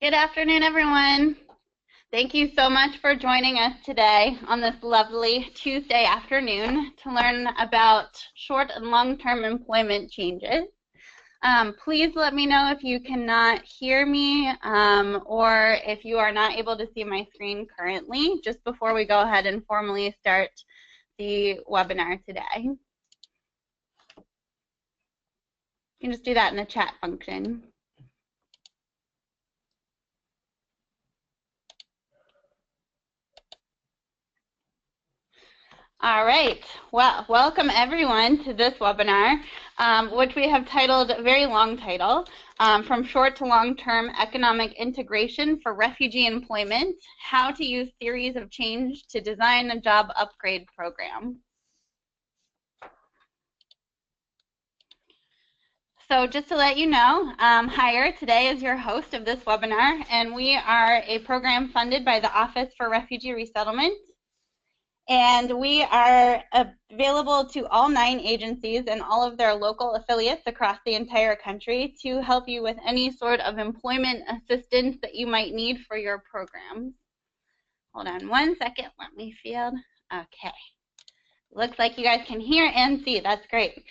Good afternoon, everyone. Thank you so much for joining us today on this lovely Tuesday afternoon to learn about short and long-term employment changes. Please let me know if you cannot hear me or if you are not able to see my screen currently, just before we go ahead and formally start the webinar today. You can just do that in the chat function. All right, well, welcome everyone to this webinar, which we have titled, a very long title, From Short to Long-Term Economic Integration for Refugee Employment, How to Use Theories of Change to Design a Job Upgrade Program. So just to let you know, Hire today is your host of this webinar, and we are a program funded by the Office for Refugee Resettlement. And we are available to all 9 agencies and all of their local affiliates across the entire country to help you with any sort of employment assistance that you might need for your programs. Hold on one second, let me field. Okay. Looks like you guys can hear and see, that's great.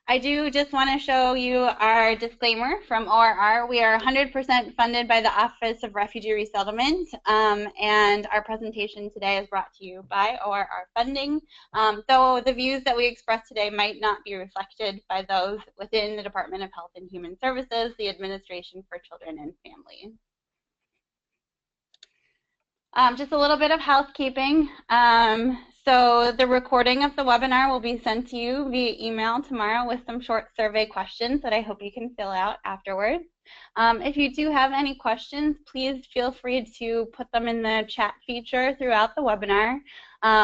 I do just want to show you our disclaimer from ORR. We are 100% funded by the Office of Refugee Resettlement, and our presentation today is brought to you by ORR funding. So the views that we express today might not be reflected by those within the Department of Health and Human Services, the Administration for Children and Families. Just a little bit of housekeeping. So the recording of the webinar will be sent to you via email tomorrow with some short survey questions that I hope you can fill out afterwards. If you do have any questions, please feel free to put them in the chat feature throughout the webinar.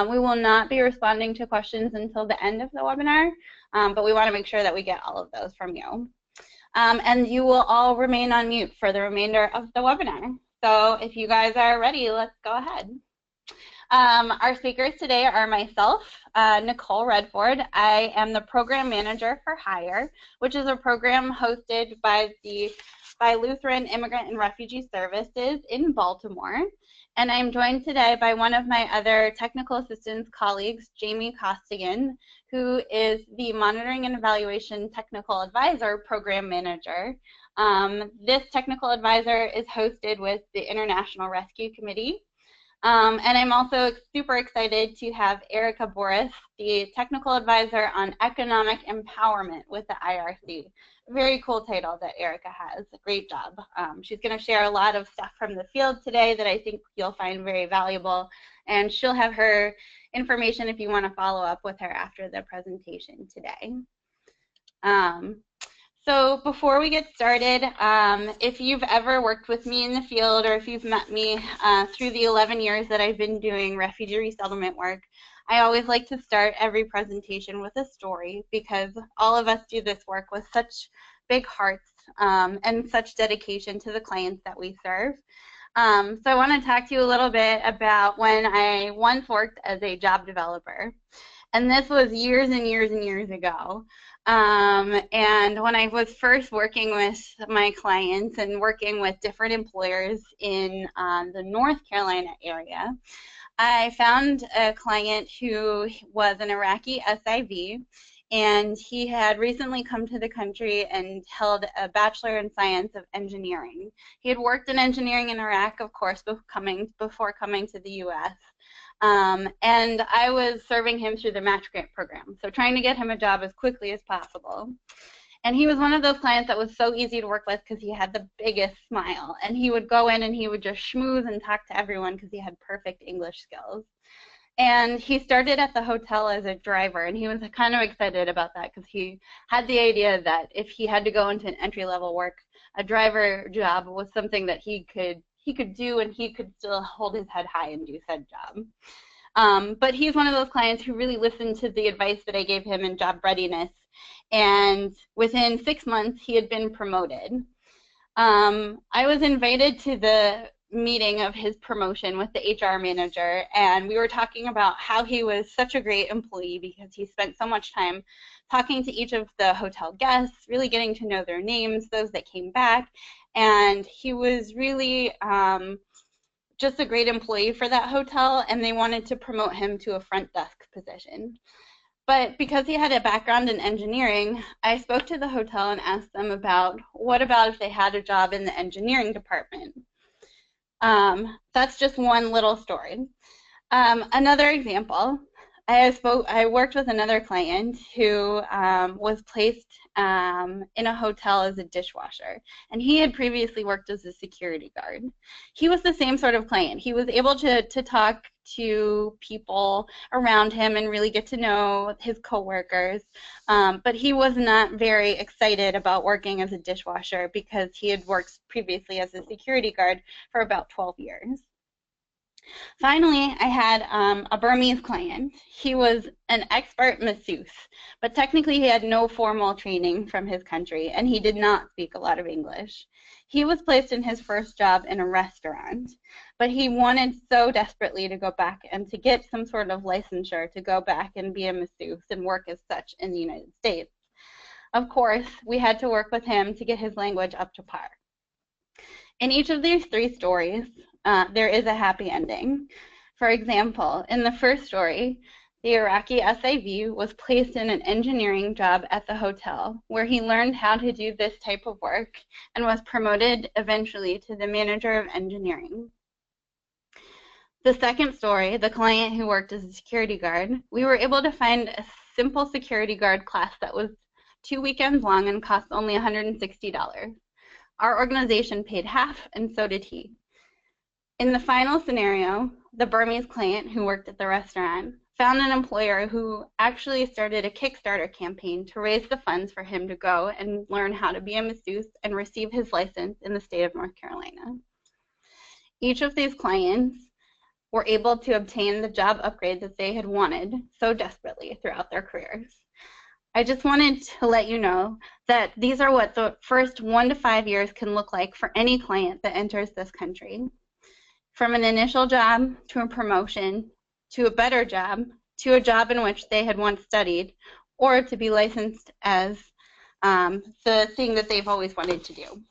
We will not be responding to questions until the end of the webinar, but we want to make sure that we get all of those from you. And you will all remain on mute for the remainder of the webinar. So if you guys are ready, let's go ahead. Our speakers today are myself, Nicole Redford. I am the program manager for Hire, which is a program hosted by Lutheran Immigrant and Refugee Services in Baltimore. And I'm joined today by one of my other technical assistance colleagues, Jaime Costigan, who is the Monitoring and Evaluation Technical Advisor Program Manager. This technical advisor is hosted with the International Rescue Committee. And I'm also super excited to have Erica Bouris, the technical advisor on economic empowerment with the IRC. Very cool title that Erica has. Great job. She's going to share a lot of stuff from the field today that I think you'll find very valuable. And she'll have her information if you want to follow up with her after the presentation today. So before we get started, if you've ever worked with me in the field or if you've met me through the 11 years that I've been doing refugee resettlement work, I always like to start every presentation with a story because all of us do this work with such big hearts and such dedication to the clients that we serve. So I want to talk to you a little bit about when I once worked as a job developer. And this was years and years and years ago. And when I was first working with my clients and working with different employers in the North Carolina area, I found a client who was an Iraqi SIV, and he had recently come to the country and held a Bachelor in Science of Engineering. He had worked in engineering in Iraq, of course, before coming to the U.S. And I was serving him through the match grant program, so trying to get him a job as quickly as possible. And he was one of those clients that was so easy to work with because he had the biggest smile, and he would go in and he would just schmooze and talk to everyone because he had perfect English skills. And he started at the hotel as a driver, and he was kind of excited about that because he had the idea that if he had to go into an entry-level work, a driver job was something that he could do, and he could still hold his head high and do said job. But he's one of those clients who really listened to the advice that I gave him in job readiness, and within 6 months he had been promoted. I was invited to the meeting of his promotion with the HR manager, and we were talking about how he was such a great employee because he spent so much time talking to each of the hotel guests, really getting to know their names, those that came back, and he was really just a great employee for that hotel, and they wanted to promote him to a front desk position. But because he had a background in engineering, I spoke to the hotel and asked them about what about if they had a job in the engineering department. That's just one little story. Another example, I worked with another client who was placed in a hotel as a dishwasher, and he had previously worked as a security guard. He was the same sort of client. He was able to talk to people around him and really get to know his coworkers, but he was not very excited about working as a dishwasher because he had worked previously as a security guard for about 12 years. Finally, I had a Burmese client. He was an expert masseuse, but technically he had no formal training from his country, and he did not speak a lot of English. He was placed in his first job in a restaurant, but he wanted so desperately to go back and to get some sort of licensure to go back and be a masseuse and work as such in the United States. Of course, we had to work with him to get his language up to par. In each of these three stories, there is a happy ending. For example, in the first story, the Iraqi SIV was placed in an engineering job at the hotel where he learned how to do this type of work and was promoted eventually to the manager of engineering. The second story, the client who worked as a security guard, we were able to find a simple security guard class that was 2 weekends long and cost only $160. Our organization paid half, and so did he. In the final scenario, the Burmese client who worked at the restaurant found an employer who actually started a Kickstarter campaign to raise the funds for him to go and learn how to be a masseuse and receive his license in the state of North Carolina. Each of these clients were able to obtain the job upgrade that they had wanted so desperately throughout their careers. I just wanted to let you know that these are what the first 1 to 5 years can look like for any client that enters this country. From an initial job to a promotion, to a better job, to a job in which they had once studied, or to be licensed as the thing that they've always wanted to do.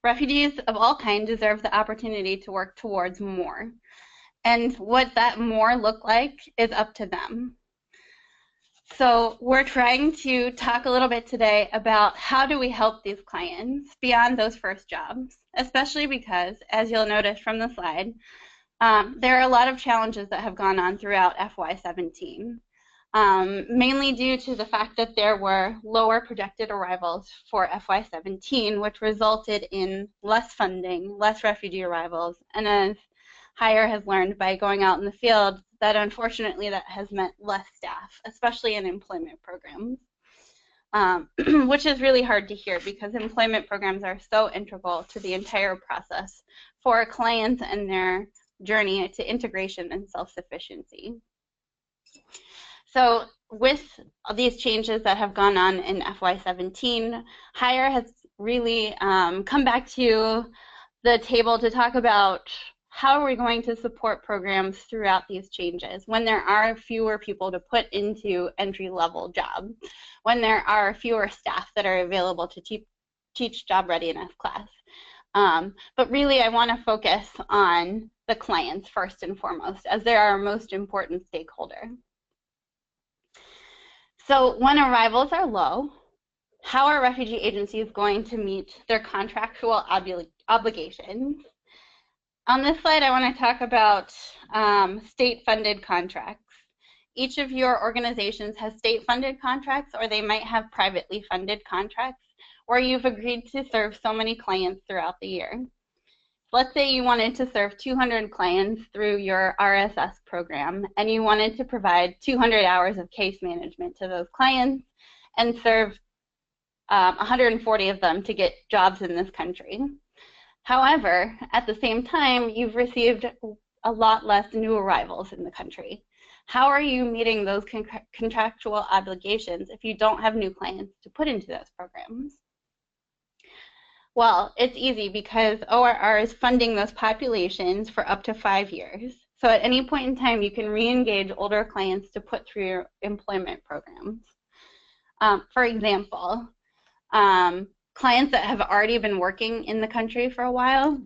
Refugees of all kinds deserve the opportunity to work towards more. And what that more look like is up to them. So we're trying to talk a little bit today about how do we help these clients beyond those first jobs, especially because, as you'll notice from the slide, there are a lot of challenges that have gone on throughout FY17, mainly due to the fact that there were lower projected arrivals for FY17, which resulted in less funding, less refugee arrivals, and as Hire has learned by going out in the field, that unfortunately that has meant less staff, especially in employment programs, which is really hard to hear because employment programs are so integral to the entire process for clients and their journey to integration and self-sufficiency. So with these changes that have gone on in FY17, Hire has really come back to the table to talk about how are we going to support programs throughout these changes when there are fewer people to put into entry-level jobs, when there are fewer staff that are available to teach job readiness class. But really, I want to focus on the clients first and foremost, as they're our most important stakeholder. So when arrivals are low, how are refugee agencies going to meet their contractual obligations? On this slide, I want to talk about state-funded contracts. Each of your organizations has state-funded contracts, or they might have privately funded contracts, where you've agreed to serve so many clients throughout the year. Let's say you wanted to serve 200 clients through your RSS program, and you wanted to provide 200 hours of case management to those clients and serve 140 of them to get jobs in this country. However, at the same time, you've received a lot less new arrivals in the country. How are you meeting those contractual obligations if you don't have new clients to put into those programs? Well, it's easy because ORR is funding those populations for up to 5 years. So at any point in time, you can re-engage older clients to put through your employment programs. For example, clients that have already been working in the country for a while,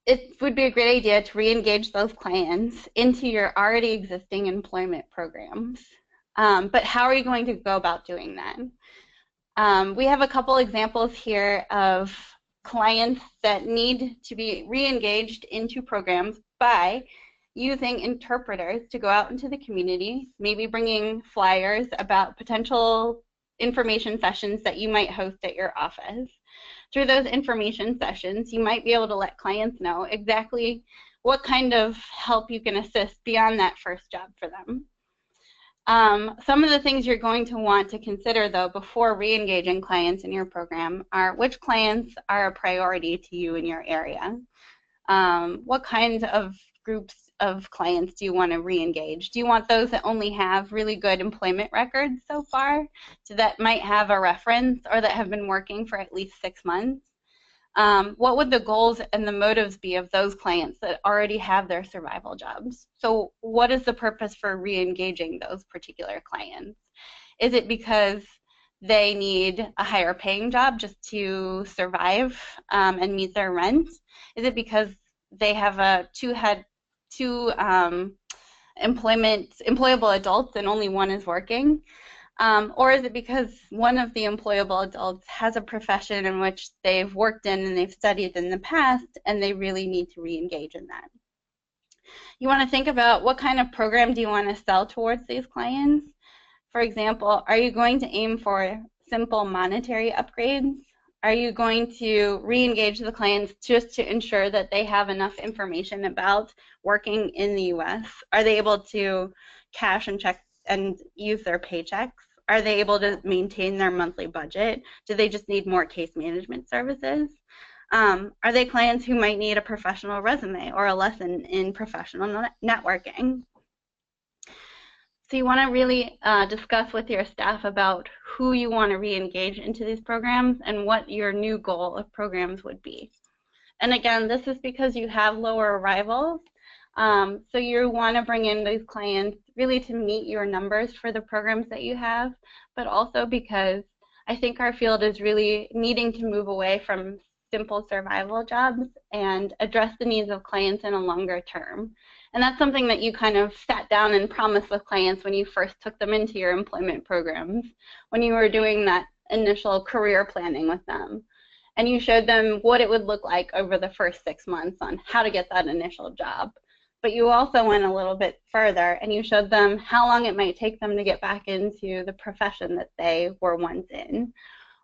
it would be a great idea to re-engage those clients into your already existing employment programs. But how are you going to go about doing that? We have a couple examples here of clients that need to be re-engaged into programs by using interpreters to go out into the community, maybe bringing flyers about potential information sessions that you might host at your office. Through those information sessions, you might be able to let clients know exactly what kind of help you can assist beyond that first job for them. Some of the things you're going to want to consider, though, before re-engaging clients in your program are which clients are a priority to you in your area. What kinds of groups of clients do you want to re-engage? Do you want those that only have really good employment records so far, so that might have a reference or that have been working for at least 6 months? What would the goals and the motives be of those clients that already have their survival jobs? So what is the purpose for re-engaging those particular clients? Is it because they need a higher paying job just to survive and meet their rent? Is it because they have two employable adults and only one is working? Or is it because one of the employable adults has a profession in which they've worked in and they've studied in the past and they really need to re-engage in that? You want to think about what kind of program do you want to sell towards these clients? For example, are you going to aim for simple monetary upgrades? Are you going to re-engage the clients just to ensure that they have enough information about working in the US? Are they able to cash and check and use their paychecks? Are they able to maintain their monthly budget? Do they just need more case management services? Are they clients who might need a professional resume or a lesson in professional networking? So you want to really discuss with your staff about who you want to re-engage into these programs and what your new goal of programs would be. And again, this is because you have lower arrivals. So you want to bring in these clients really to meet your numbers for the programs that you have, but also because I think our field is really needing to move away from simple survival jobs and address the needs of clients in a longer term. And that's something that you kind of sat down and promised with clients when you first took them into your employment programs, when you were doing that initial career planning with them. And you showed them what it would look like over the first 6 months on how to get that initial job. But you also went a little bit further and you showed them how long it might take them to get back into the profession that they were once in.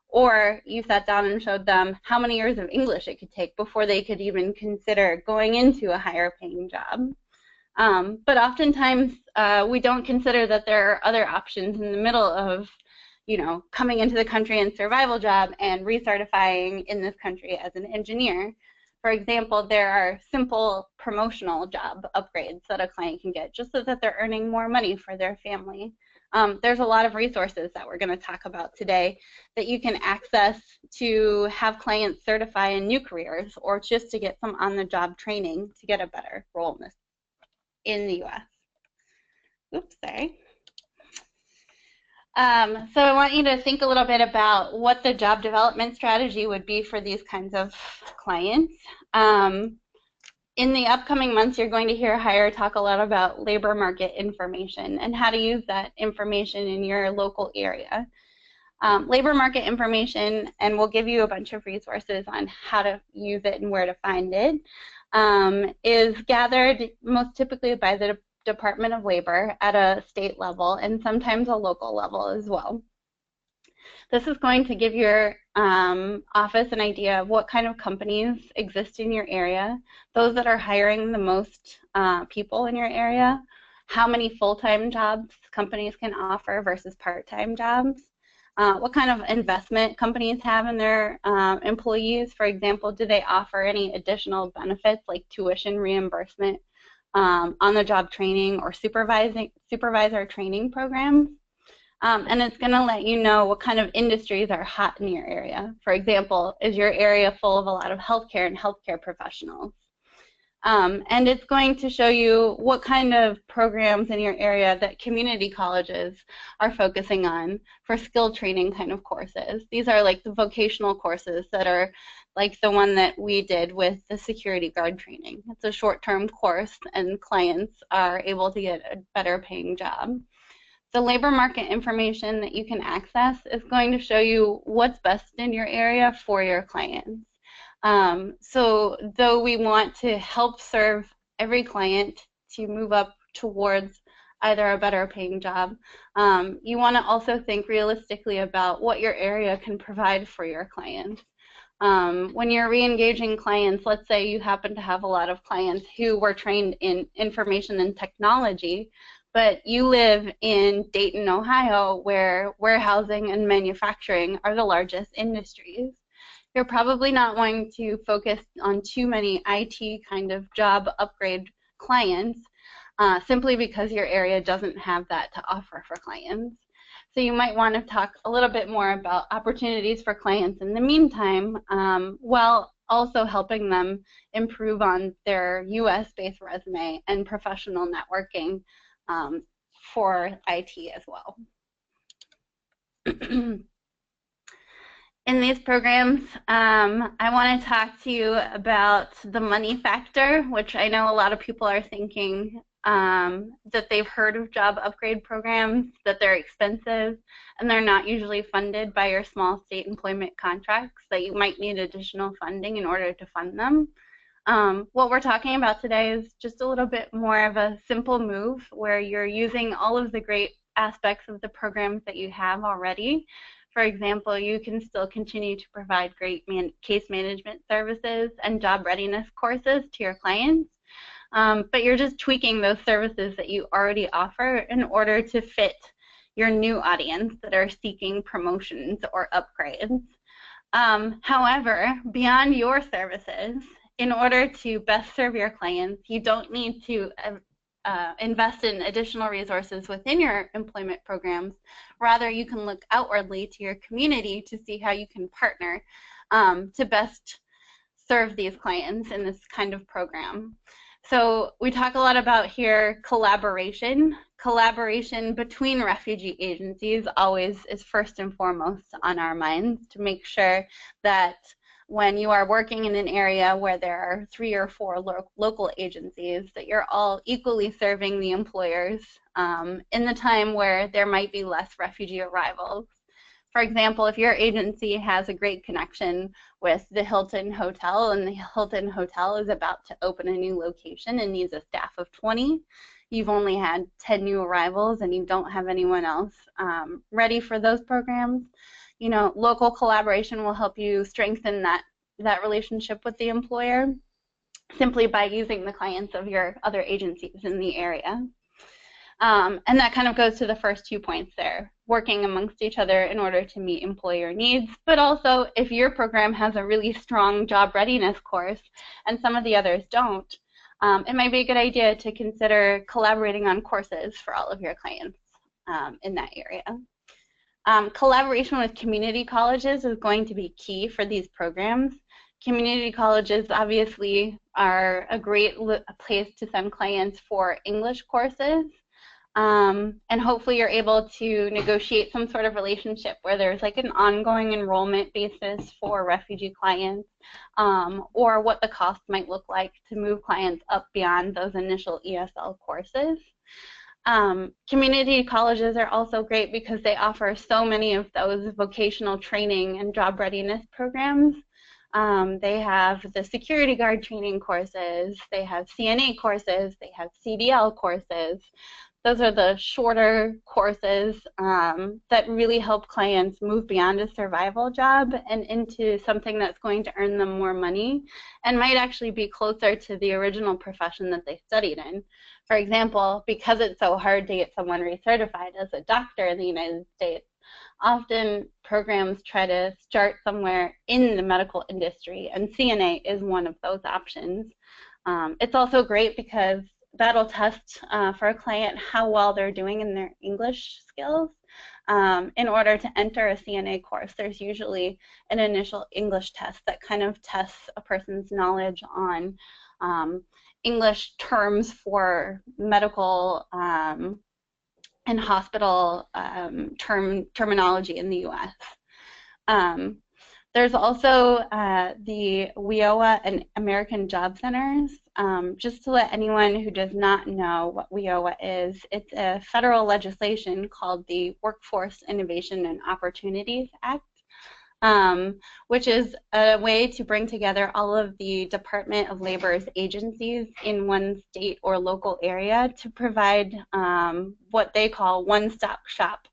Or you sat down and showed them how many years of English it could take before they could even consider going into a higher paying job. But oftentimes we don't consider that there are other options in the middle of, you know, coming into the country in survival job and recertifying in this country as an engineer. For example, there are simple promotional job upgrades that a client can get just so that they're earning more money for their family. There's a lot of resources that we're going to talk about today that you can access to have clients certify in new careers or just to get some on-the-job training to get a better role in the US. Oops, sorry. So I want you to think a little bit about what the job development strategy would be for these kinds of clients. In the upcoming months, you're going to hear Hire talk a lot about labor market information and how to use that information in your local area. Labor market information, and we'll give you a bunch of resources on how to use it and where to find it, is gathered most typically by the Department of Labor at a state level and sometimes a local level as well. This is going to give your office an idea of what kind of companies exist in your area, those that are hiring the most people in your area, how many full-time jobs companies can offer versus part-time jobs, what kind of investment companies have in their employees. For example, do they offer any additional benefits like tuition reimbursement, on-the-job training, or supervisor training programs? And it's going to let you know what kind of industries are hot in your area. For example, is your area full of a lot of healthcare and healthcare professionals? And it's going to show you what kind of programs in your area that community colleges are focusing on for skill training kind of courses. These are like the vocational courses that are like the one that we did with the security guard training. It's a short-term course and clients are able to get a better paying job. The labor market information that you can access is going to show you what's best in your area for your clients. So though we want to help serve every client to move up towards either a better paying job, you want to also think realistically about what your area can provide for your clients. When you're re-engaging clients, let's say you happen to have a lot of clients who were trained in information and technology, but you live in Dayton, Ohio, where warehousing and manufacturing are the largest industries. You're probably not going to focus on too many IT kind of job upgrade clients simply because your area doesn't have that to offer for clients. So you might want to talk a little bit more about opportunities for clients in the meantime, while also helping them improve on their US-based resume and professional networking for IT as well. In these programs, I want to talk to you about the money factor, which I know a lot of people are thinking that they've heard of job upgrade programs, that they're expensive, and they're not usually funded by your small state employment contracts, that you might need additional funding in order to fund them. What we're talking about today is just a little bit more of a simple move where you're using all of the great aspects of the programs that you have already. For example, you can still continue to provide great case management services and job readiness courses to your clients, but you're just tweaking those services that you already offer in order to fit your new audience that are seeking promotions or upgrades. However, beyond your services, in order to best serve your clients, you don't need to invest in additional resources within your employment programs. Rather, you can look outwardly to your community to see how you can partner to best serve these clients in this kind of program. So we talk a lot about here collaboration. Collaboration between refugee agencies always is first and foremost on our minds to make sure that when you are working in an area where there are 3 or 4 local agencies, that you're all equally serving the employers in the time where there might be less refugee arrivals. For example, if your agency has a great connection with the Hilton Hotel and the Hilton Hotel is about to open a new location and needs a staff of 20, you've only had 10 new arrivals and you don't have anyone else ready for those programs, you know, local collaboration will help you strengthen that relationship with the employer simply by using the clients of your other agencies in the area. And that kind of goes to the first 2 points there, working amongst each other in order to meet employer needs, but also if your program has a really strong job readiness course and some of the others don't, it might be a good idea to consider collaborating on courses for all of your clients in that area. Collaboration with community colleges is going to be key for these programs. Community colleges obviously are a great place to send clients for English courses, and hopefully you're able to negotiate some sort of relationship where there's like an ongoing enrollment basis for refugee clients, or what the cost might look like to move clients up beyond those initial ESL courses. Community colleges are also great because they offer so many of those vocational training and job readiness programs. They have the security guard training courses, they have CNA courses, they have CDL courses. Those are the shorter courses that really help clients move beyond a survival job and into something that's going to earn them more money and might actually be closer to the original profession that they studied in. For example, because it's so hard to get someone recertified as a doctor in the United States, often programs try to start somewhere in the medical industry, and CNA is one of those options. It's also great because that'll test for a client how well they're doing in their English skills. In order to enter a CNA course, there's usually an initial English test that kind of tests a person's knowledge on English terms for medical and hospital terminology in the U.S. There's also the WIOA and American Job Centers. Just to let anyone who does not know what WIOA is, it's a federal legislation called the Workforce Innovation and Opportunities Act, which is a way to bring together all of the Department of Labor's agencies in one state or local area to provide what they call one-stop shop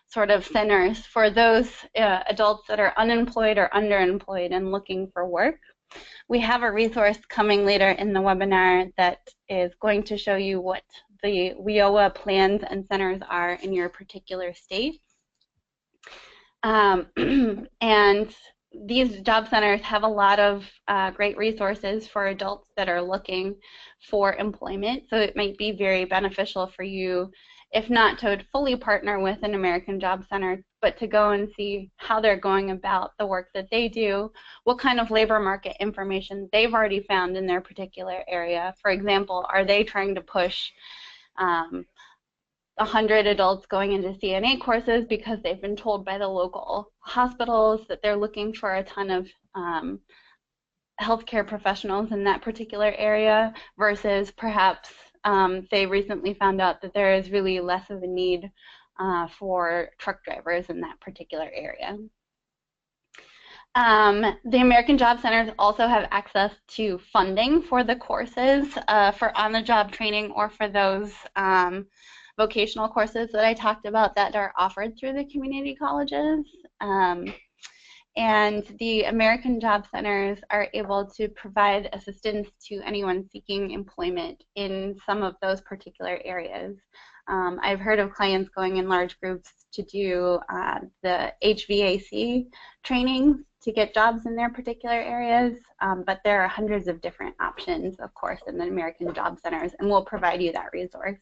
sort of centers for those adults that are unemployed or underemployed and looking for work. We have a resource coming later in the webinar that is going to show you what the WIOA plans and centers are in your particular state. And these job centers have a lot of great resources for adults that are looking for employment, so it might be very beneficial for you, if not to fully partner with an American Job Center, but to go and see how they're going about the work that they do, what kind of labor market information they've already found in their particular area. For example, are they trying to push 100 adults going into CNA courses because they've been told by the local hospitals that they're looking for a ton of healthcare professionals in that particular area, versus perhaps they recently found out that there is really less of a need for truck drivers in that particular area. The American Job Centers also have access to funding for the courses for on-the-job training, or for those vocational courses that I talked about that are offered through the community colleges. And the American Job Centers are able to provide assistance to anyone seeking employment in some of those particular areas. I've heard of clients going in large groups to do the HVAC training to get jobs in their particular areas, but there are hundreds of different options, of course, in the American Job Centers, and we'll provide you that resource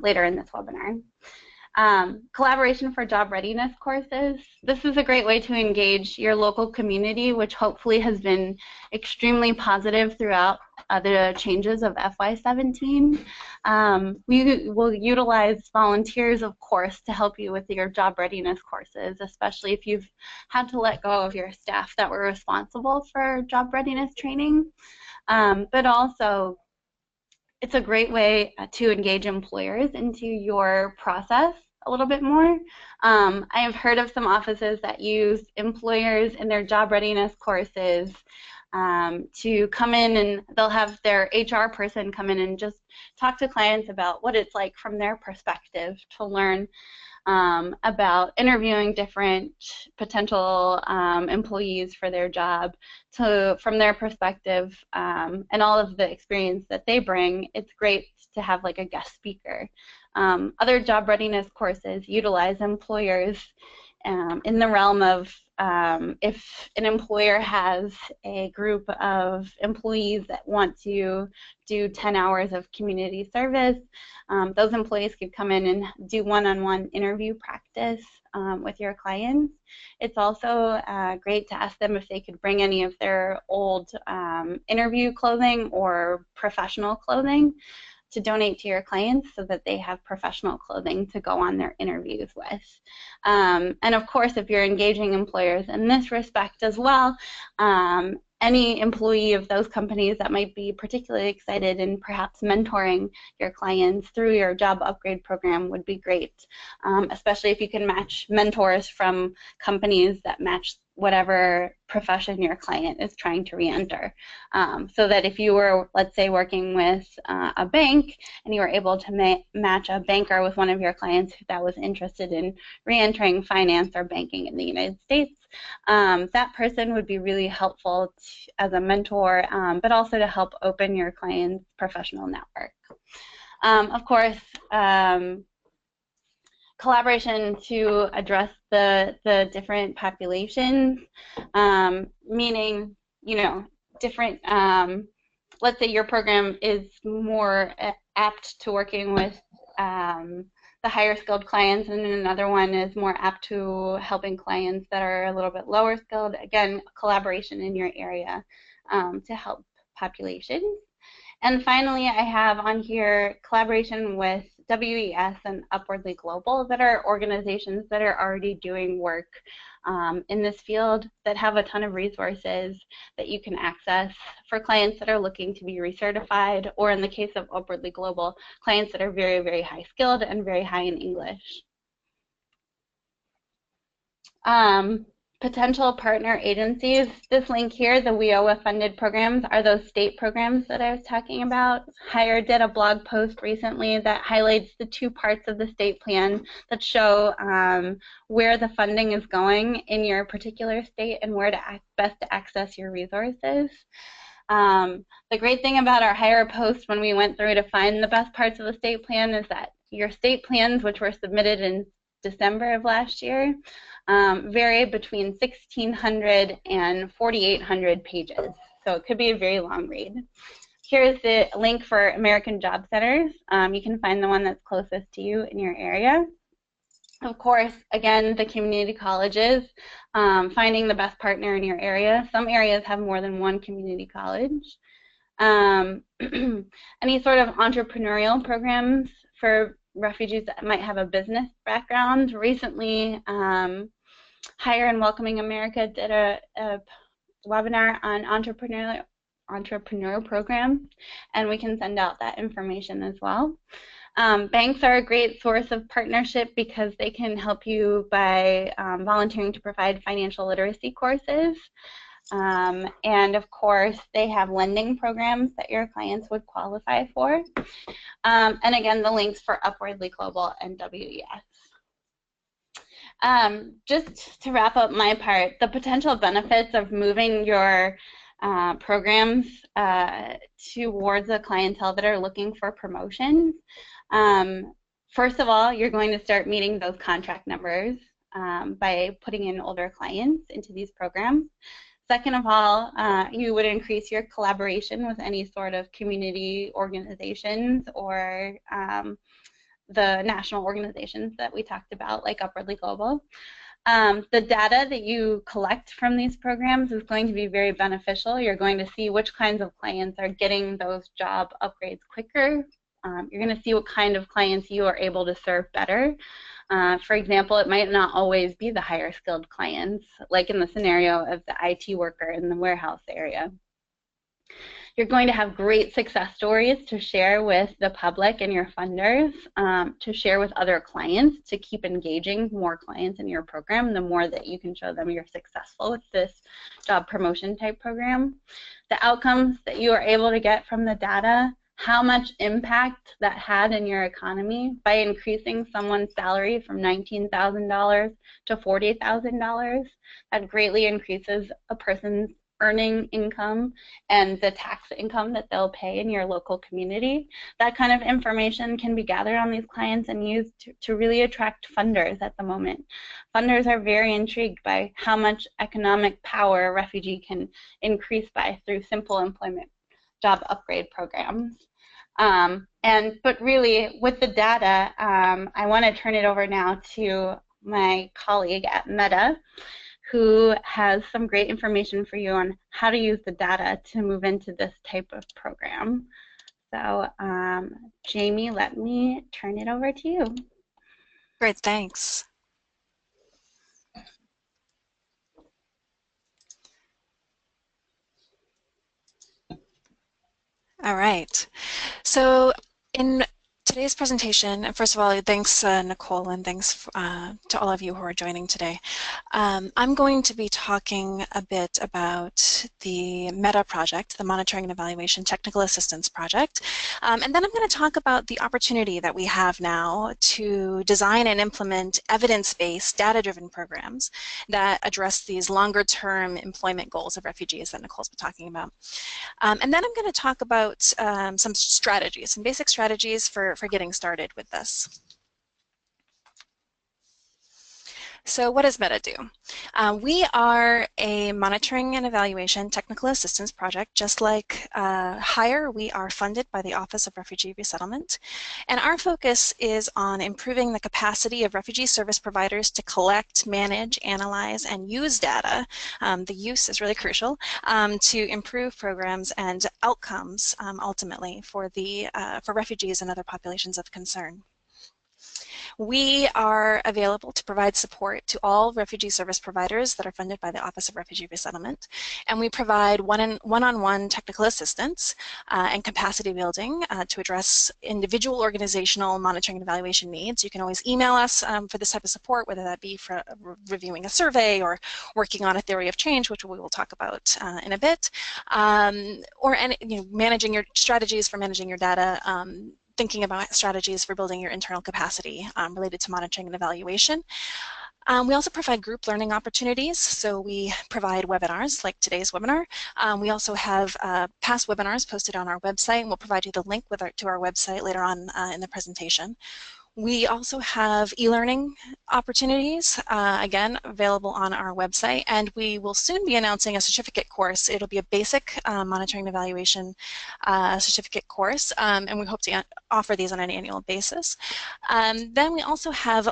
later in this webinar. Collaboration for job readiness courses. This is a great way to engage your local community, which hopefully has been extremely positive throughout the changes of FY17. We will utilize volunteers, of course, to help you with your job readiness courses, especially if you've had to let go of your staff that were responsible for job readiness training. But also, it's a great way to engage employers into your process a little bit more. I have heard of some offices that use employers in their job readiness courses to come in, and they'll have their HR person come in and just talk to clients about what it's like from their perspective to learn about interviewing different potential employees for their job, from their perspective, and all of the experience that they bring. It's great to have like a guest speaker. Other job readiness courses utilize employers in the realm of if an employer has a group of employees that want to do 10 hours of community service, those employees could come in and do one-on-one interview practice with your clients. It's also great to ask them if they could bring any of their old interview clothing or professional clothing to donate to your clients so that they have professional clothing to go on their interviews with. And of course, if you're engaging employers in this respect as well, any employee of those companies that might be particularly excited in perhaps mentoring your clients through your job upgrade program would be great, especially if you can match mentors from companies that match whatever profession your client is trying to re-enter. So that if you were, let's say, working with a bank and you were able to match a banker with one of your clients that was interested in re-entering finance or banking in the United States, that person would be really helpful as a mentor, but also to help open your client's professional network. Of course, collaboration to address the different populations, meaning, you know, different, let's say your program is more apt to working with the higher skilled clients, and another one is more apt to helping clients that are a little bit lower skilled. Again, collaboration in your area to help populations. And finally, I have on here collaboration with WES and Upwardly Global that are organizations that are already doing work in this field that have a ton of resources that you can access for clients that are looking to be recertified, or in the case of Upwardly Global, clients that are very, very high skilled and very high in English. Potential partner agencies, this link here, the WIOA funded programs, are those state programs that I was talking about. Hire did a blog post recently that highlights the two parts of the state plan that show where the funding is going in your particular state and where to best access your resources. The great thing about our Hire post when we went through to find the best parts of the state plan is that your state plans, which were submitted in December of last year, vary between 1,600 and 4,800 pages. So it could be a very long read. Here's the link for American Job Centers. You can find the one that's closest to you in your area. Of course, again, the community colleges, finding the best partner in your area. Some areas have more than one community college. Any sort of entrepreneurial programs for refugees that might have a business background. Recently, Hire and Welcoming America did a webinar on entrepreneur programs, and we can send out that information as well. Banks are a great source of partnership because they can help you by volunteering to provide financial literacy courses. And of course, they have lending programs that your clients would qualify for. And again, the links for Upwardly Global and WES. Just to wrap up my part, the potential benefits of moving your programs towards a clientele that are looking for promotions. First of all, you're going to start meeting those contract numbers by putting in older clients into these programs. Second of all, you would increase your collaboration with any sort of community organizations or the national organizations that we talked about, like Upwardly Global. The data that you collect from these programs is going to be very beneficial. You're going to see which kinds of clients are getting those job upgrades quicker. You're going to see what kind of clients you are able to serve better. For example, it might not always be the higher skilled clients, like in the scenario of the IT worker in the warehouse area. You're going to have great success stories to share with the public and your funders, to share with other clients, to keep engaging more clients in your program. The more that you can show them you're successful with this job promotion type program. The outcomes that you are able to get from the data, how much impact that had in your economy by increasing someone's salary from $19,000 to $40,000. That greatly increases a person's earning income and the tax income that they'll pay in your local community. That kind of information can be gathered on these clients and used to really attract funders at the moment. Funders are very intrigued by how much economic power a refugee can increase by through simple employment job upgrade programs. But really, with the data, I want to turn it over now to my colleague at Meta, who has some great information for you on how to use the data to move into this type of program. So, Jamie, let me turn it over to you. Great, thanks. All right. So in today's presentation, first of all, thanks Nicole, and thanks to all of you who are joining today. I'm going to be talking a bit about the META project, the Monitoring and Evaluation Technical Assistance Project, and then I'm going to talk about the opportunity that we have now to design and implement evidence-based, data-driven programs that address these longer-term employment goals of refugees that Nicole's been talking about. And then I'm going to talk about some strategies, some basic strategies for getting started with this. So what does META do? We are a monitoring and evaluation technical assistance project. Just like HIRE, we are funded by the Office of Refugee Resettlement. And our focus is on improving the capacity of refugee service providers to collect, manage, analyze, and use data. The use is really crucial to improve programs and outcomes ultimately for refugees and other populations of concern. We are available to provide support to all refugee service providers that are funded by the Office of Refugee Resettlement, and we provide one-on-one technical assistance and capacity building to address individual organizational monitoring and evaluation needs. You can always email us for this type of support, whether that be for reviewing a survey or working on a theory of change, which we will talk about in a bit, or managing your strategies for managing your data, thinking about strategies for building your internal capacity related to monitoring and evaluation. We also provide group learning opportunities, so we provide webinars like today's webinar. We also have past webinars posted on our website, and we'll provide you the link to our website later on in the presentation. We also have e-learning opportunities, again, available on our website, and we will soon be announcing a certificate course. It'll be a basic monitoring and evaluation certificate course, and we hope to offer these on an annual basis. Then we also have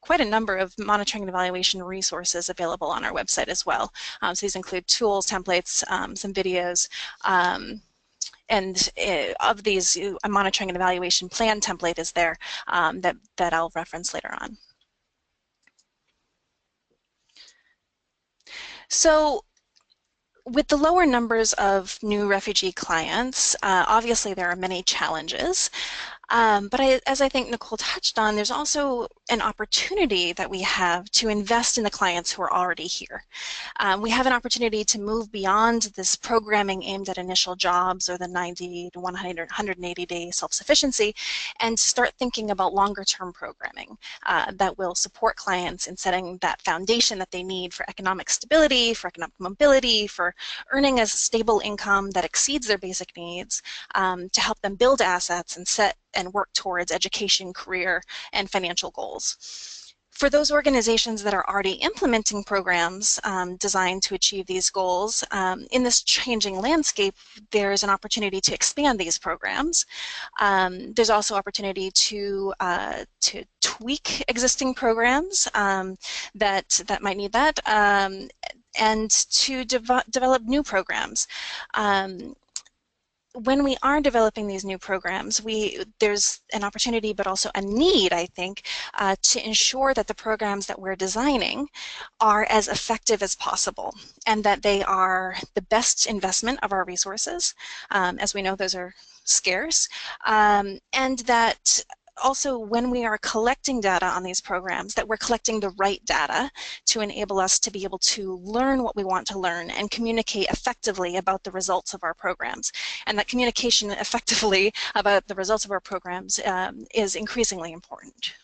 quite a number of monitoring and evaluation resources available on our website as well. So these include tools, templates, some videos, and of these, a monitoring and evaluation plan template is there that I'll reference later on. So with the lower numbers of new refugee clients, obviously there are many challenges. But as I think Nicole touched on, there's also an opportunity that we have to invest in the clients who are already here. We have an opportunity to move beyond this programming aimed at initial jobs or the 90 to 180-day self-sufficiency and start thinking about longer-term programming that will support clients in setting that foundation that they need for economic stability, for economic mobility, for earning a stable income that exceeds their basic needs, to help them build assets and work towards education, career, and financial goals. For those organizations that are already implementing programs designed to achieve these goals, in this changing landscape, there's an opportunity to expand these programs. There's also opportunity to tweak existing programs that might need that, and to develop new programs. When we are developing these new programs, there's an opportunity but also a need, I think, to ensure that the programs that we're designing are as effective as possible and that they are the best investment of our resources. As we know, those are scarce, and that also, when we are collecting data on these programs, that we're collecting the right data to enable us to be able to learn what we want to learn and communicate effectively about the results of our programs. And that communication effectively about the results of our programs is increasingly important.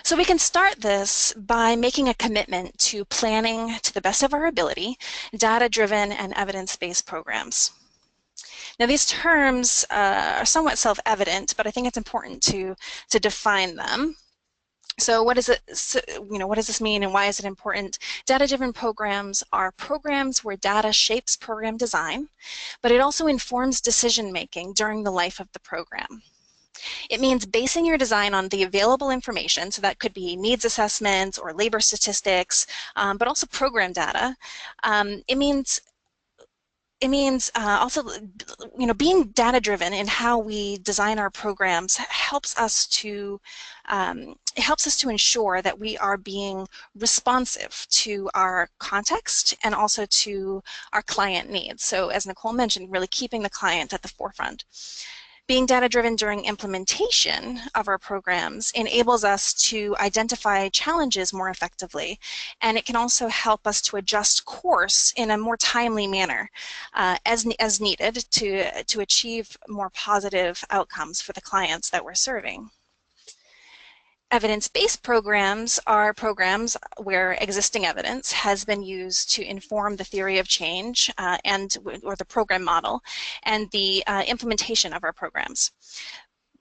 So we can start this by making a commitment to planning, to the best of our ability, data-driven and evidence-based programs. Now, these terms are somewhat self-evident, but I think it's important to define them. So what does this mean and why is it important? Data-driven programs are programs where data shapes program design, but it also informs decision-making during the life of the program. It means basing your design on the available information, so that could be needs assessments or labor statistics, but also program data. It means also, being data-driven in how we design our programs helps us to ensure that we are being responsive to our context and also to our client needs. So, as Nicole mentioned, really keeping the client at the forefront. Being data-driven during implementation of our programs enables us to identify challenges more effectively, and it can also help us to adjust course in a more timely manner as needed to achieve more positive outcomes for the clients that we're serving. Evidence-based programs are programs where existing evidence has been used to inform the theory of change or the program model and the implementation of our programs.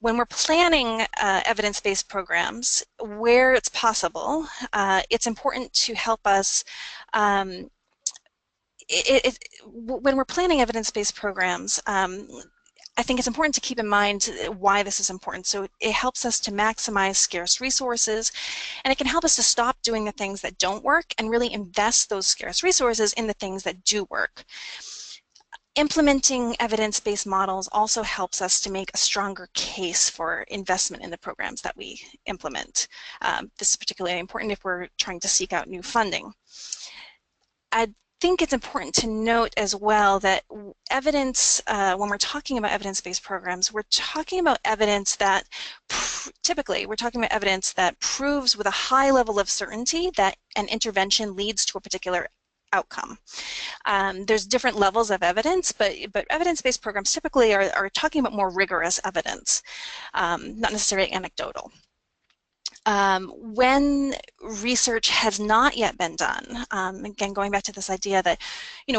when we're planning evidence-based programs, where it's possible, it's important to help us when we're planning evidence-based programs, I think it's important to keep in mind why this is important. So it helps us to maximize scarce resources, and it can help us to stop doing the things that don't work and really invest those scarce resources in the things that do work. Implementing evidence-based models also helps us to make a stronger case for investment in the programs that we implement. This is particularly important if we're trying to seek out new funding. I think it's important to note as well that evidence, when we're talking about evidence-based programs, we're talking about evidence that, typically, we're talking about evidence that proves with a high level of certainty that an intervention leads to a particular outcome. There's different levels of evidence, but evidence-based programs typically are talking about more rigorous evidence, not necessarily anecdotal. When research has not yet been done, again, going back to this idea that,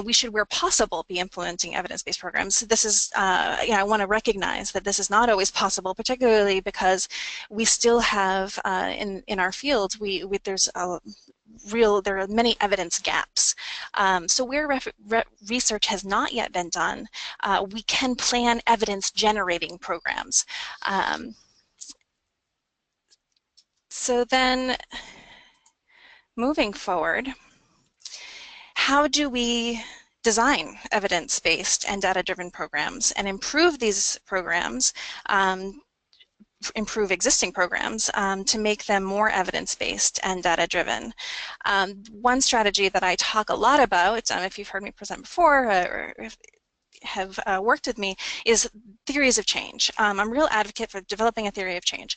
we should, where possible, be implementing evidence-based programs. This is, I want to recognize that this is not always possible, particularly because we still have, in our fields, there are many evidence gaps. So where research has not yet been done, we can plan evidence-generating programs. So then, moving forward, how do we design evidence-based and data-driven programs and improve these programs, improve existing programs to make them more evidence-based and data-driven? One strategy that I talk a lot about, if you've heard me present before, or if have worked with me, is theories of change. I'm a real advocate for developing a theory of change.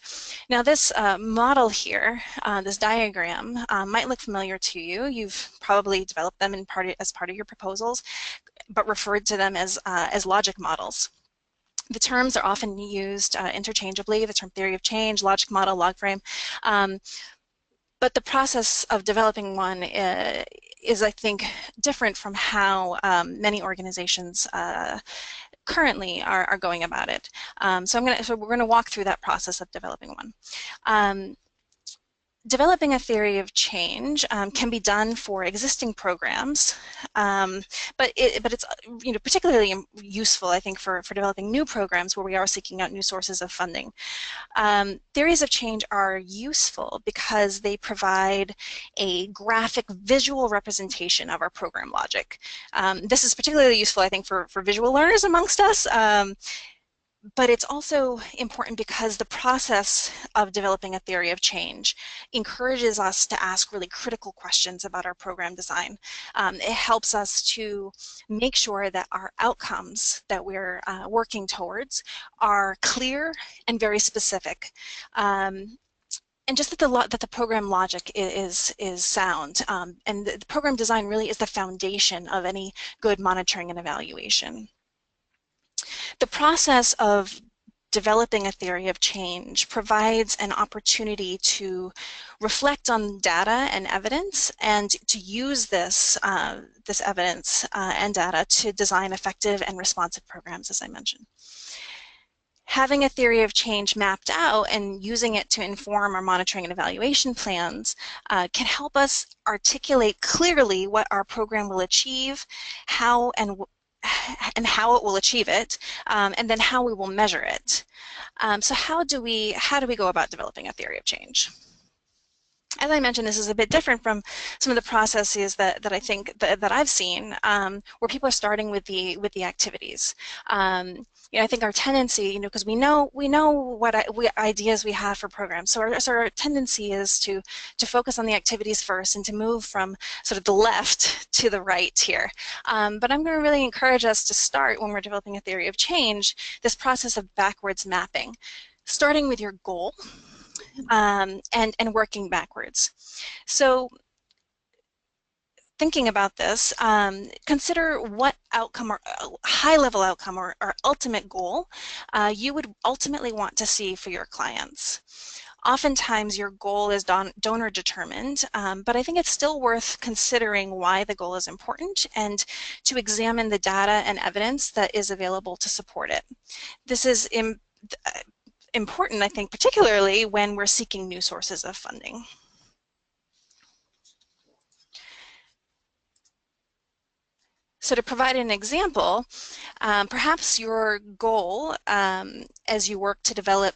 Now this model here, this diagram, might look familiar to you. You've probably developed them as part of your proposals, but referred to them as logic models. The terms are often used interchangeably, the term theory of change, logic model, log frame. But the process of developing one is, I think, different from how many organizations currently are going about it. So we're going to walk through that process of developing one. Developing a theory of change can be done for existing programs, but it's particularly useful, I think, for developing new programs where we are seeking out new sources of funding. Theories of change are useful because they provide a graphic visual representation of our program logic. This is particularly useful, I think, for visual learners amongst us. But it's also important because the process of developing a theory of change encourages us to ask really critical questions about our program design. It helps us to make sure that our outcomes that we're working towards are clear and very specific. And just that the program logic is sound, and the program design really is the foundation of any good monitoring and evaluation. The process of developing a theory of change provides an opportunity to reflect on data and evidence and to use this evidence and data to design effective and responsive programs, as I mentioned. Having a theory of change mapped out and using it to inform our monitoring and evaluation plans can help us articulate clearly what our program will achieve, how how it will achieve it, and then how we will measure it. So how do we go about developing a theory of change? As I mentioned, this is a bit different from some of the processes that I think that I've seen, where people are starting with the activities. I think our tendency, because we know what ideas we have for programs, so our tendency is to focus on the activities first and to move from sort of the left to the right here. But I'm going to really encourage us to start, when we're developing a theory of change, this process of backwards mapping, starting with your goal. And working backwards. So thinking about this, consider what outcome or high-level outcome or ultimate goal you would ultimately want to see for your clients. Oftentimes your goal is donor determined, but I think it's still worth considering why the goal is important and to examine the data and evidence that is available to support it. This is important, I think, particularly when we're seeking new sources of funding. So to provide an example, perhaps your goal as you work to develop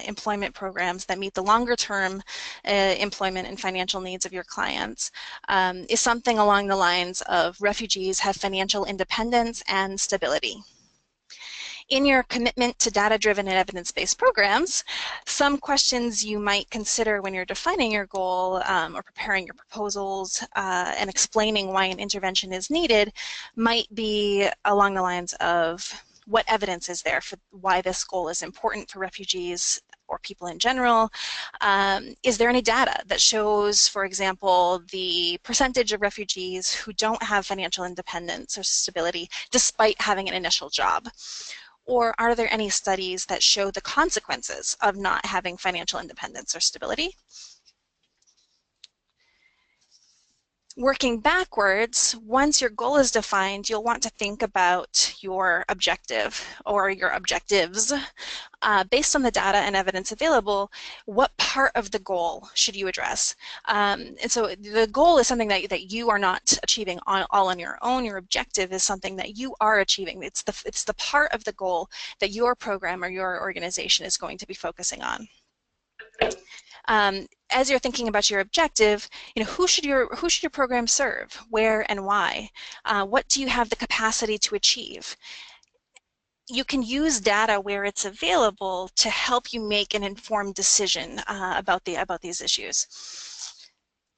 employment programs that meet the longer-term employment and financial needs of your clients is something along the lines of refugees have financial independence and stability. In your commitment to data-driven and evidence-based programs, some questions you might consider when you're defining your goal or preparing your proposals and explaining why an intervention is needed might be along the lines of what evidence is there for why this goal is important for refugees or people in general? Is there any data that shows, for example, the percentage of refugees who don't have financial independence or stability despite having an initial job? Or are there any studies that show the consequences of not having financial independence or stability? Working backwards, once your goal is defined, you'll want to think about your objective or your objectives. Based on the data and evidence available, what part of the goal should you address? And so the goal is something that you are not achieving all on your own. Your objective is something that you are achieving. It's the part of the goal that your program or your organization is going to be focusing on. As you're thinking about your objective, who should your program serve, where and why? What do you have the capacity to achieve? You can use data where it's available to help you make an informed decision about these issues.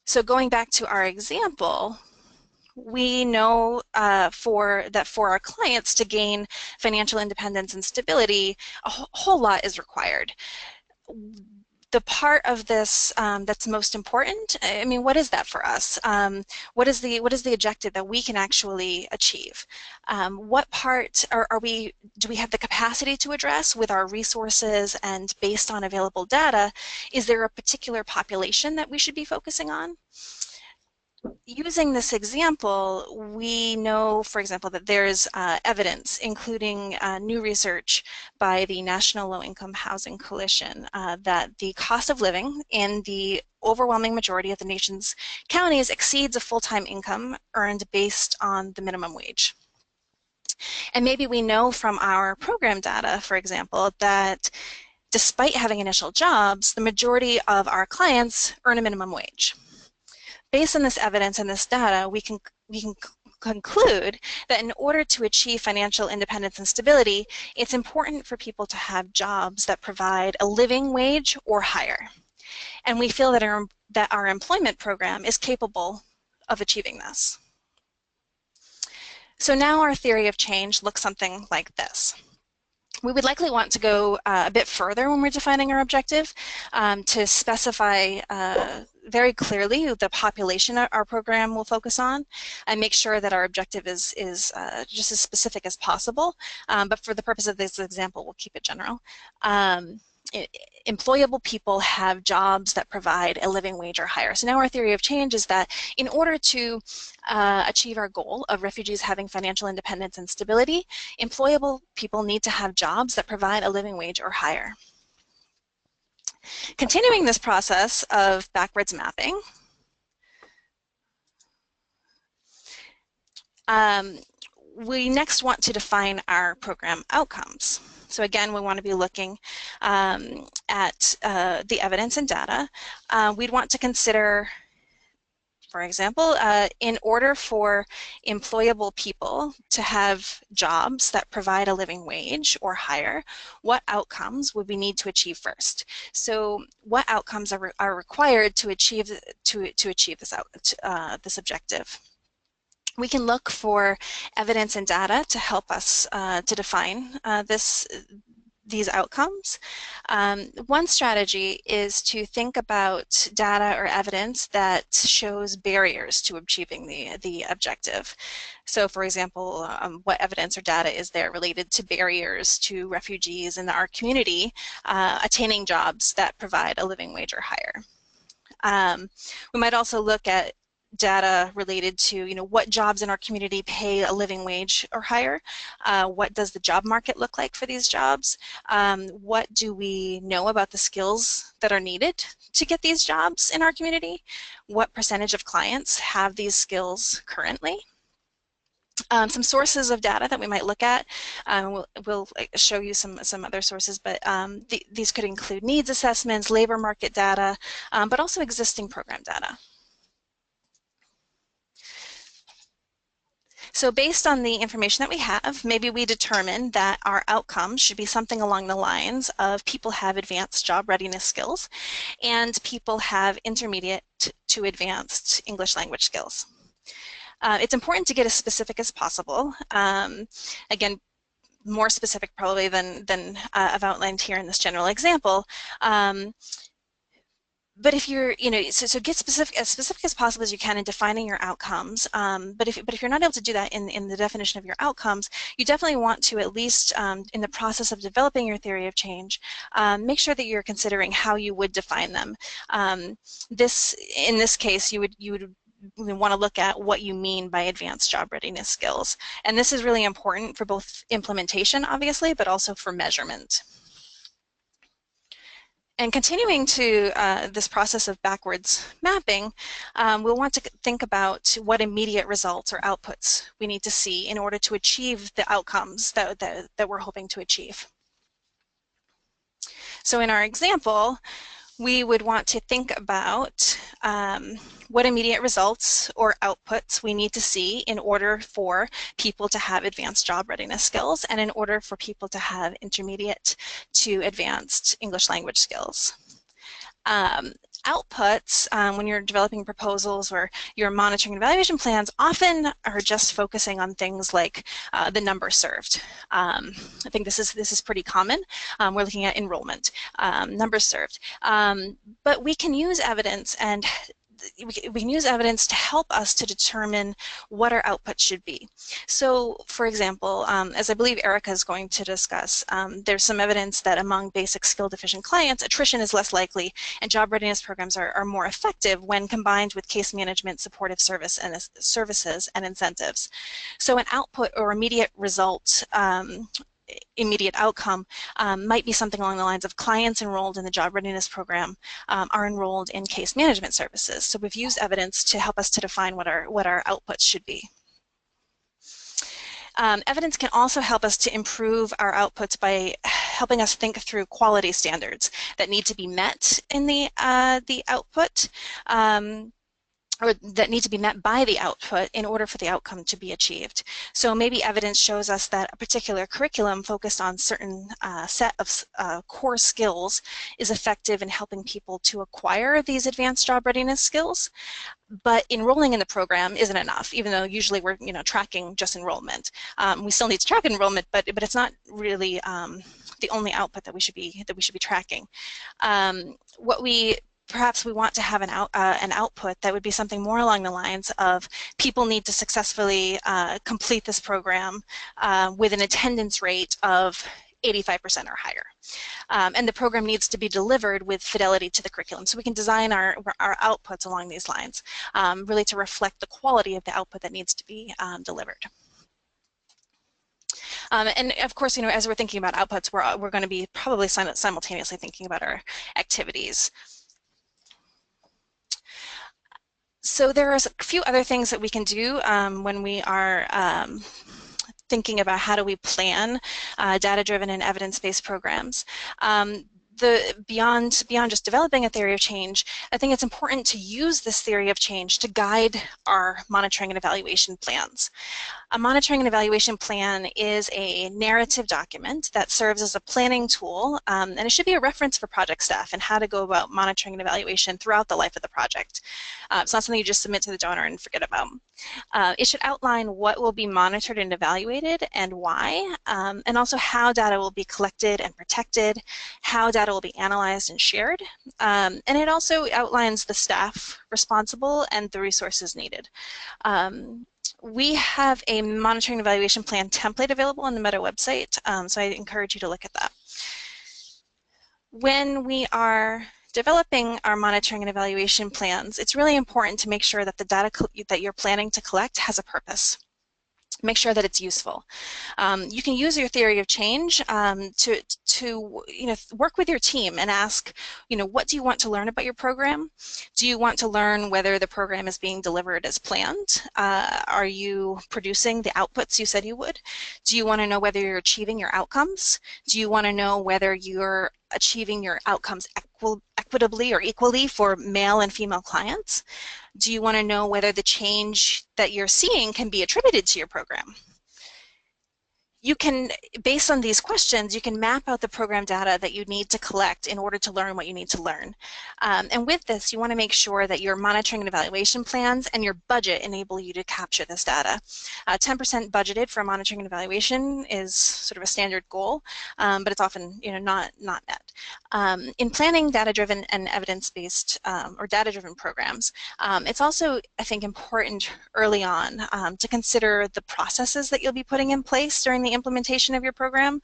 So going back to our example, we know for our clients to gain financial independence and stability, a whole lot is required. The part of this that's most important, I mean, what is that for us? What is the objective that we can actually achieve? What part do we have the capacity to address with our resources and based on available data? Is there a particular population that we should be focusing on? Using this example, we know, for example, that there's evidence, including new research by the National Low-Income Housing Coalition, that the cost of living in the overwhelming majority of the nation's counties exceeds a full-time income earned based on the minimum wage. And maybe we know from our program data, for example, that despite having initial jobs, the majority of our clients earn a minimum wage. Based on this evidence and this data, we can conclude that in order to achieve financial independence and stability, it's important for people to have jobs that provide a living wage or higher. And we feel that our employment program is capable of achieving this. So now our theory of change looks something like this. We would likely want to go a bit further when we're defining our objective to specify very clearly the population our program will focus on and make sure that our objective is just as specific as possible. But for the purpose of this example, we'll keep it general. Employable people have jobs that provide a living wage or higher. So now our theory of change is that in order to achieve our goal of refugees having financial independence and stability, employable people need to have jobs that provide a living wage or higher. Continuing this process of backwards mapping, we next want to define our program outcomes. So again, we want to be looking at the evidence and data. We'd want to consider, for example, in order for employable people to have jobs that provide a living wage or higher, what outcomes would we need to achieve first? So what outcomes are required to achieve this objective? We can look for evidence and data to help us to define these outcomes. One strategy is to think about data or evidence that shows barriers to achieving the objective. So for example, what evidence or data is there related to barriers to refugees in our community attaining jobs that provide a living wage or higher? We might also look at data related to, what jobs in our community pay a living wage or higher? What does the job market look like for these jobs? What do we know about the skills that are needed to get these jobs in our community? What percentage of clients have these skills currently? Some sources of data that we might look at. We'll show you some other sources, but these could include needs assessments, labor market data, but also existing program data. So based on the information that we have, maybe we determine that our outcomes should be something along the lines of people have advanced job readiness skills and people have intermediate to advanced English language skills. It's important to get as specific as possible. Again, more specific probably than I've outlined here in this general example. But if you're, so get as specific as possible as you can in defining your outcomes. But if you're not able to do that in the definition of your outcomes, you definitely want to at least, in the process of developing your theory of change, make sure that you're considering how you would define them. In this case, you would we want to look at what you mean by advanced job readiness skills. And this is really important for both implementation, obviously, but also for measurement. And continuing to this process of backwards mapping, we'll want to think about what immediate results or outputs we need to see in order to achieve the outcomes that we're hoping to achieve. So in our example, we would want to think about what immediate results or outputs we need to see in order for people to have advanced job readiness skills and in order for people to have intermediate to advanced English language skills. Outputs, when you're developing proposals or you're monitoring and evaluation plans, often are just focusing on things like the number served. I think this is pretty common. We're looking at enrollment, numbers served. But we can use evidence and we can use evidence to help us to determine what our output should be. So, for example, as I believe Erica is going to discuss, there's some evidence that among basic skill deficient clients, attrition is less likely and job readiness programs are more effective when combined with case management, supportive services, and incentives. So an output or immediate result immediate outcome might be something along the lines of clients enrolled in the job readiness program are enrolled in case management services. So we've used evidence to help us to define what our outputs should be. Evidence can also help us to improve our outputs by helping us think through quality standards that need to be met in the output. Or that need to be met by the output in order for the outcome to be achieved. So maybe evidence shows us that a particular curriculum focused on certain set of core skills is effective in helping people to acquire these advanced job readiness skills, but enrolling in the program isn't enough, even though usually we're tracking just enrollment. We still need to track enrollment, but it's not really the only output that we should be tracking. Perhaps we want to have an output that would be something more along the lines of people need to successfully complete this program with an attendance rate of 85% or higher. And the program needs to be delivered with fidelity to the curriculum. So we can design our outputs along these lines, really to reflect the quality of the output that needs to be delivered. And of course, as we're thinking about outputs, we're going to be probably simultaneously thinking about our activities. So there are a few other things that we can do when we are thinking about how do we plan data-driven and evidence-based programs. Beyond just developing a theory of change, I think it's important to use this theory of change to guide our monitoring and evaluation plans. A monitoring and evaluation plan is a narrative document that serves as a planning tool, and it should be a reference for project staff and how to go about monitoring and evaluation throughout the life of the project. It's not something you just submit to the donor and forget about. It should outline what will be monitored and evaluated and why, and also how data will be collected and protected, how data will be analyzed and shared, and it also outlines the staff responsible and the resources needed. We have a monitoring and evaluation plan template available on the Meta website, so I encourage you to look at that. When we are developing our monitoring and evaluation plans, it's really important to make sure that the data that you're planning to collect has a purpose. Make sure that it's useful. You can use your theory of change to work with your team and ask, what do you want to learn about your program? Do you want to learn whether the program is being delivered as planned? Are you producing the outputs you said you would? Do you want to know whether you're achieving your outcomes? Do you want to know whether you're achieving your outcomes equitably or equally for male and female clients? Do you want to know whether the change that you're seeing can be attributed to your program? You can, based on these questions, you can map out the program data that you need to collect in order to learn what you need to learn. And with this, you want to make sure that your monitoring and evaluation plans and your budget enable you to capture this data. 10% budgeted for monitoring and evaluation is sort of a standard goal, but it's often not met. In planning data-driven and evidence-based or data-driven programs, it's also, I think, important early on to consider the processes that you'll be putting in place during the implementation of your program.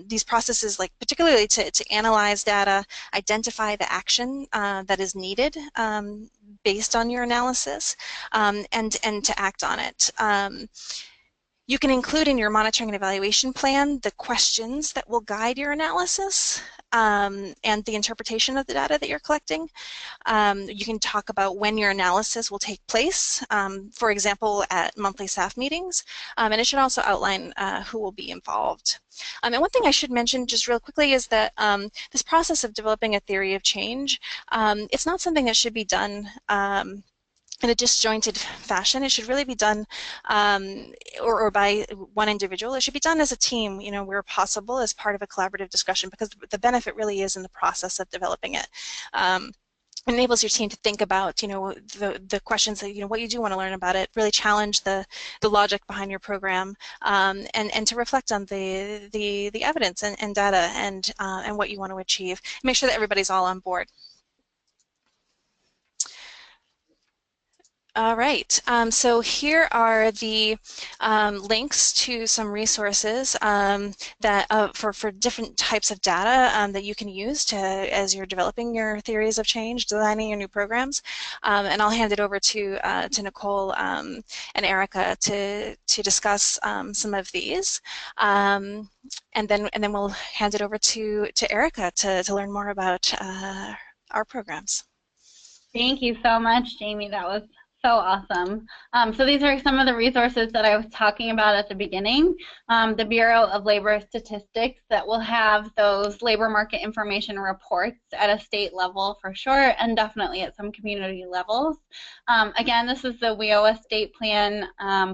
These processes, like particularly to analyze data, identify the action that is needed based on your analysis, and to act on it. You can include in your monitoring and evaluation plan the questions that will guide your analysis and the interpretation of the data that you're collecting. You can talk about when your analysis will take place, for example, at monthly staff meetings, and it should also outline who will be involved. And one thing I should mention just real quickly is that this process of developing a theory of change, it's not something that should be done in a disjointed fashion. It should really be done or by one individual. It should be done as a team, where possible, as part of a collaborative discussion, because the benefit really is in the process of developing it. It enables your team to think about, the questions that, what you do want to learn about it, really challenge the logic behind your program, and to reflect on the evidence and data and what you want to achieve. Make sure that everybody's all on board. All right, so here are the links to some resources that for different types of data that you can use as you're developing your theories of change, designing your new programs. And I'll hand it over to Nicole and Erica to discuss some of these. And then we'll hand it over to Erica to learn more about our programs. Thank you so much, Jaime. That was so awesome. So these are some of the resources that I was talking about at the beginning. The Bureau of Labor Statistics that will have those labor market information reports at a state level for sure, and definitely at some community levels. Again, this is the WIOA State Plan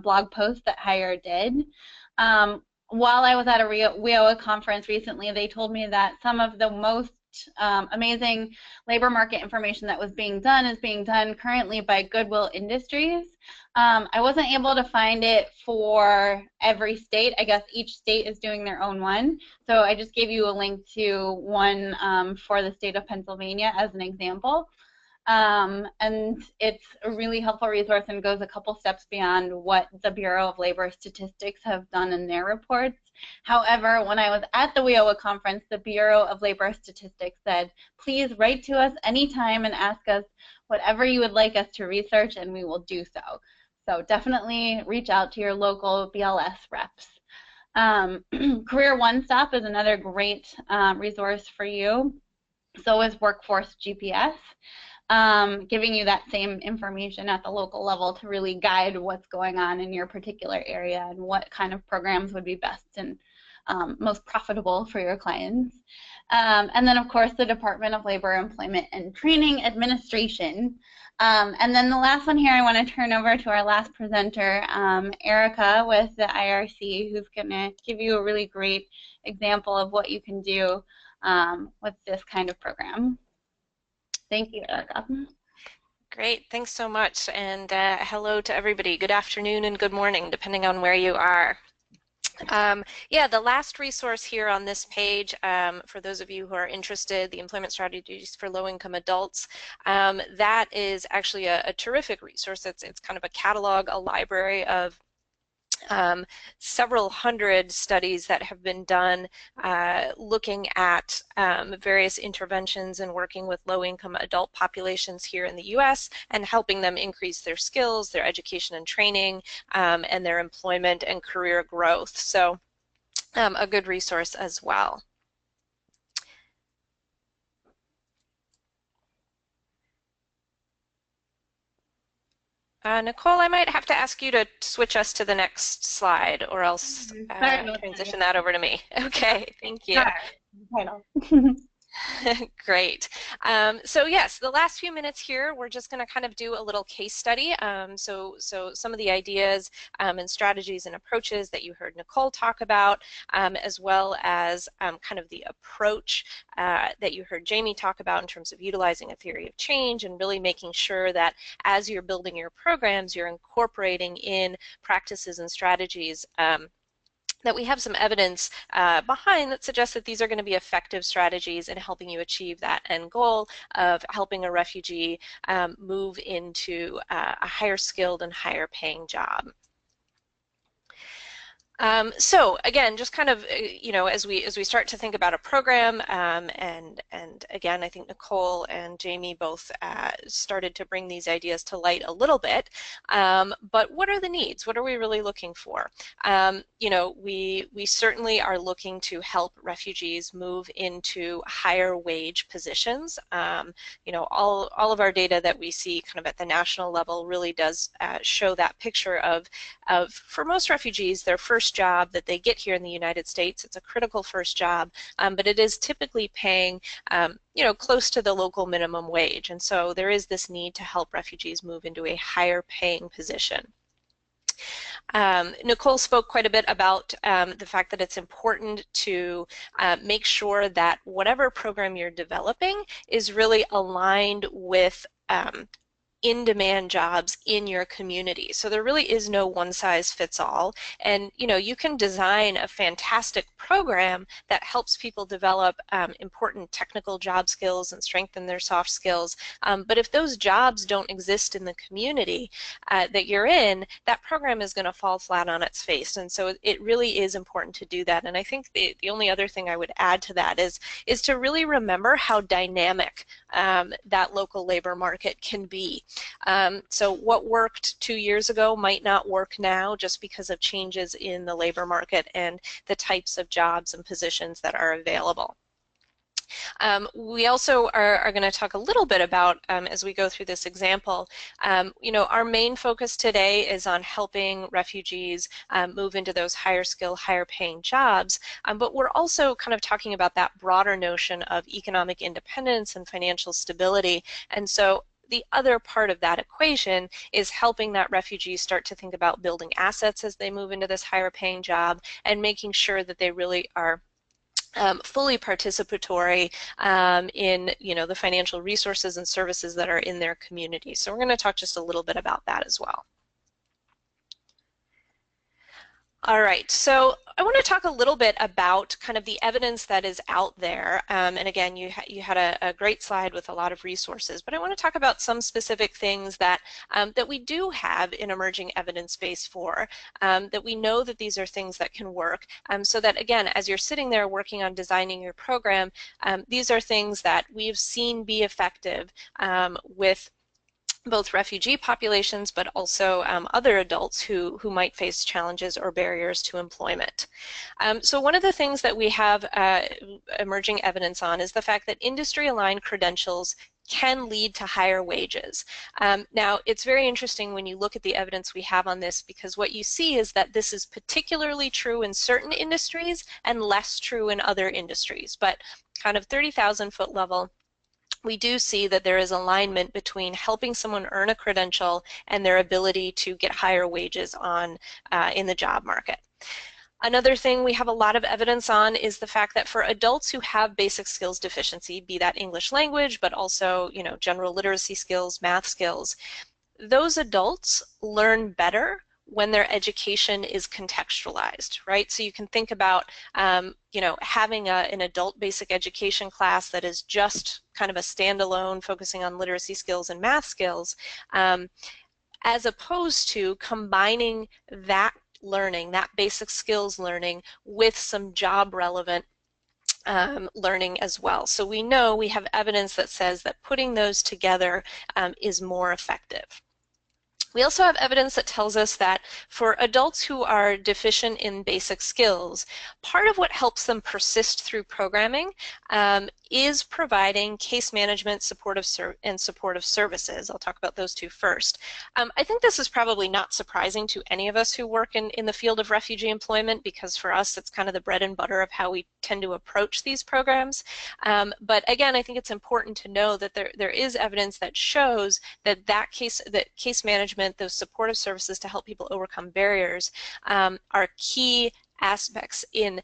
blog post that Hire did. While I was at a WIOA conference recently, they told me that some of the most amazing labor market information that was being done is being done currently by Goodwill Industries. I wasn't able to find it for every state. I guess each state is doing their own one. So I just gave you a link to one for the state of Pennsylvania as an example. And it's a really helpful resource and goes a couple steps beyond what the Bureau of Labor Statistics have done in their reports. However, when I was at the WIOA conference, the Bureau of Labor Statistics said, please write to us anytime and ask us whatever you would like us to research, and we will do so. So definitely reach out to your local BLS reps. Career One Stop is another great resource for you. So is Workforce GPS. Giving you that same information at the local level to really guide what's going on in your particular area and what kind of programs would be best and most profitable for your clients. And then, of course, the Department of Labor, Employment, and Training Administration. And then the last one here, I want to turn over to our last presenter, Erica with the IRC, who's going to give you a really great example of what you can do with this kind of program. Thank you, Erica. Great, thanks so much, and hello to everybody. Good afternoon and good morning, depending on where you are. Yeah, the last resource here on this page, for those of you who are interested, the Employment Strategies for Low-Income Adults, that is actually a terrific resource. It's kind of a catalog, a library of several hundred studies that have been done looking at various interventions and working with low-income adult populations here in the U.S. and helping them increase their skills, their education and training, and their employment and career growth. So a good resource as well. Nicole, I might have to ask you to switch us to the next slide, or else transition that over to me. Okay, thank you. Great. So yes, the last few minutes here, we're just going to kind of do a little case study. So some of the ideas and strategies and approaches that you heard Nicole talk about, as well as kind of the approach that you heard Jaime talk about in terms of utilizing a theory of change and really making sure that as you're building your programs, you're incorporating in practices and strategies that we have some evidence behind that suggests that these are going to be effective strategies in helping you achieve that end goal of helping a refugee move into a higher skilled and higher paying job. So again, just kind of, you know, as we start to think about a program, and again, I think Nicole and Jaime both started to bring these ideas to light a little bit. But what are the needs? What are we really looking for? You know, we certainly are looking to help refugees move into higher wage positions. You know, all of our data that we see kind of at the national level really does show that picture of for most refugees, their first job that they get here in the United States, it's a critical first job, but it is typically paying you know, close to the local minimum wage. And so there is this need to help refugees move into a higher paying position. Nicole spoke quite a bit about the fact that it's important to make sure that whatever program you're developing is really aligned with in-demand jobs in your community. So there really is no one-size-fits-all, and you know, you can design a fantastic program that helps people develop important technical job skills and strengthen their soft skills, but if those jobs don't exist in the community that you're in, that program is going to fall flat on its face. And so it really is important to do that. And I think the only other thing I would add to that is to really remember how dynamic that local labor market can be. So what worked 2 years ago might not work now just because of changes in the labor market and the types of jobs and positions that are available. We also are going to talk a little bit about, as we go through this example, you know, our main focus today is on helping refugees move into those higher skill, higher paying jobs, but we're also kind of talking about that broader notion of economic independence and financial stability. And so the other part of that equation is helping that refugee start to think about building assets as they move into this higher paying job and making sure that they really are fully participatory in, you know, the financial resources and services that are in their community. So we're going to talk just a little bit about that as well. All right, so I want to talk a little bit about kind of the evidence that is out there. And again, you had a great slide with a lot of resources, but I want to talk about some specific things that that we do have in emerging evidence base for, that we know that these are things that can work, so that again, as you're sitting there working on designing your program, these are things that we've seen be effective with both refugee populations, but also other adults who might face challenges or barriers to employment. So one of the things that we have emerging evidence on is the fact that industry-aligned credentials can lead to higher wages. Now, it's very interesting when you look at the evidence we have on this, because what you see is that this is particularly true in certain industries and less true in other industries. But kind of 30,000-foot level, we do see that there is alignment between helping someone earn a credential and their ability to get higher wages on in the job market. Another thing we have a lot of evidence on is the fact that for adults who have basic skills deficiency, be that English language, but also, you know, general literacy skills, math skills, those adults learn better when their education is contextualized, right? So you can think about, you know, having an adult basic education class that is just kind of a standalone, focusing on literacy skills and math skills, as opposed to combining that learning, that basic skills learning with some job relevant learning as well. So we know we have evidence that says that putting those together is more effective. We also have evidence that tells us that for adults who are deficient in basic skills, part of what helps them persist through programming is providing case management supportive services. I'll talk about those two first. I think this is probably not surprising to any of us who work in the field of refugee employment, because for us it's kind of the bread and butter of how we tend to approach these programs. But again, I think it's important to know that there is evidence that shows that case management, those supportive services to help people overcome barriers, are key aspects in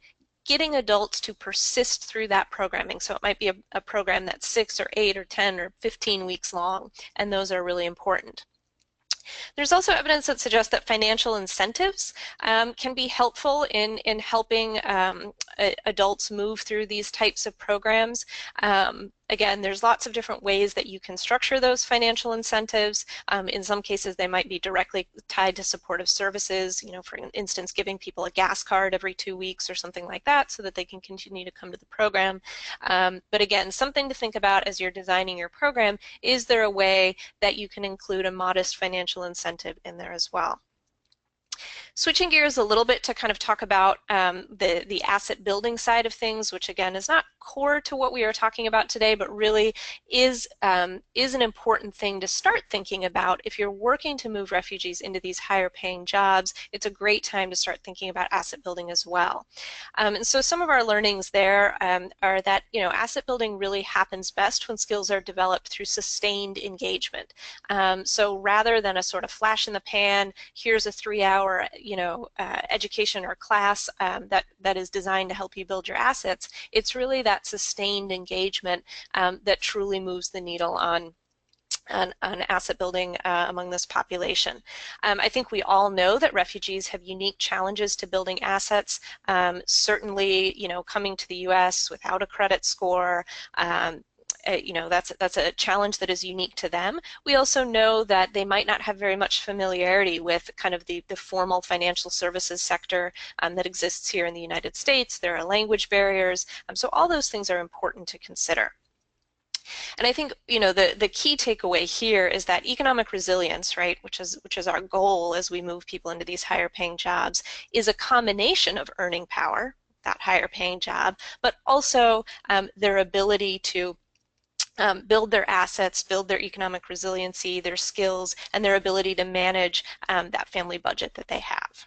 getting adults to persist through that programming. So it might be a program that's 6 or 8 or 10 or 15 weeks long, and those are really important. There's also evidence that suggests that financial incentives can be helpful in helping adults move through these types of programs. Again, there's lots of different ways that you can structure those financial incentives. In some cases, they might be directly tied to supportive services, you know, for instance, giving people a gas card every 2 weeks or something like that so that they can continue to come to the program. But again, something to think about as you're designing your program: is there a way that you can include a modest financial incentive in there as well? Switching gears a little bit to kind of talk about the asset building side of things, which again is not core to what we are talking about today, but really is an important thing to start thinking about. If you're working to move refugees into these higher paying jobs, it's a great time to start thinking about asset building as well. And so some of our learnings there are that, you know, asset building really happens best when skills are developed through sustained engagement. So rather than a sort of flash in the pan, here's a 3-hour education or class that is designed to help you build your assets, it's really that sustained engagement that truly moves the needle on asset building among this population. I think we all know that refugees have unique challenges to building assets. Certainly, you know, coming to the U.S. without a credit score, you know, that's a challenge that is unique to them. We also know that they might not have very much familiarity with kind of the formal financial services sector that exists here in the United States. There are language barriers. So all those things are important to consider. And I think, you know, the key takeaway here is that economic resilience, right, which is our goal as we move people into these higher paying jobs, is a combination of earning power, that higher paying job, but also their ability to build their assets, build their economic resiliency, their skills, and their ability to manage that family budget that they have.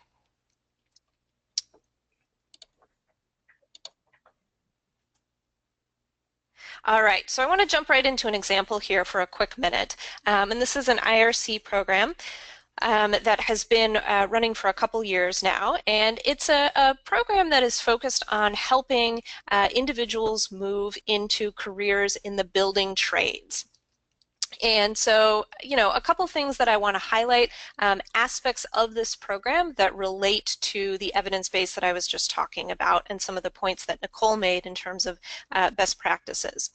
All right, so I want to jump right into an example here for a quick minute. And this is an IRC program that has been running for a couple years now, and it's a program that is focused on helping individuals move into careers in the building trades. And so, you know, a couple things that I want to highlight, aspects of this program that relate to the evidence base that I was just talking about and some of the points that Nicole made in terms of best practices.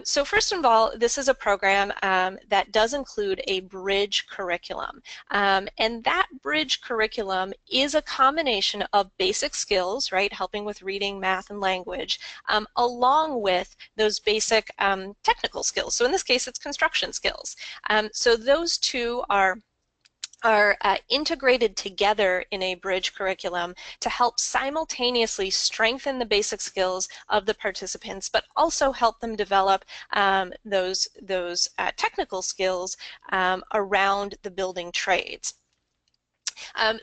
So first of all, this is a program that does include a bridge curriculum. And that bridge curriculum is a combination of basic skills, right, helping with reading, math, and language, along with those basic technical skills. So in this case, it's construction skills. So those two are integrated together in a bridge curriculum to help simultaneously strengthen the basic skills of the participants, but also help them develop those technical skills around the building trades.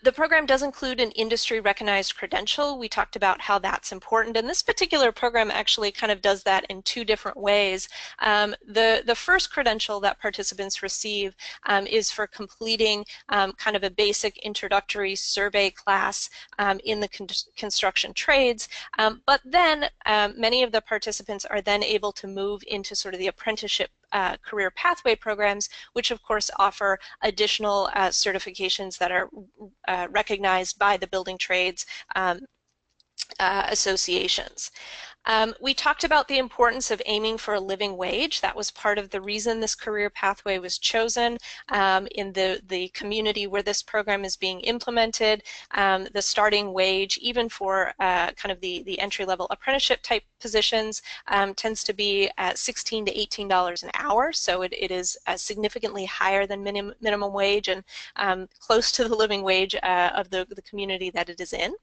The program does include an industry recognized credential. We talked about how that's important, and this particular program actually kind of does that in two different ways. The first credential that participants receive is for completing kind of a basic introductory survey class in the construction trades, but then many of the participants are then able to move into sort of the apprenticeship career pathway programs, which of course offer additional certifications that are recognized by the building trades associations. We talked about the importance of aiming for a living wage. That was part of the reason this career pathway was chosen in the community where this program is being implemented. The starting wage, even for kind of the entry-level apprenticeship type positions, tends to be at $16 to $18 an hour, so it is significantly higher than minimum wage and close to the living wage of the community that it is in.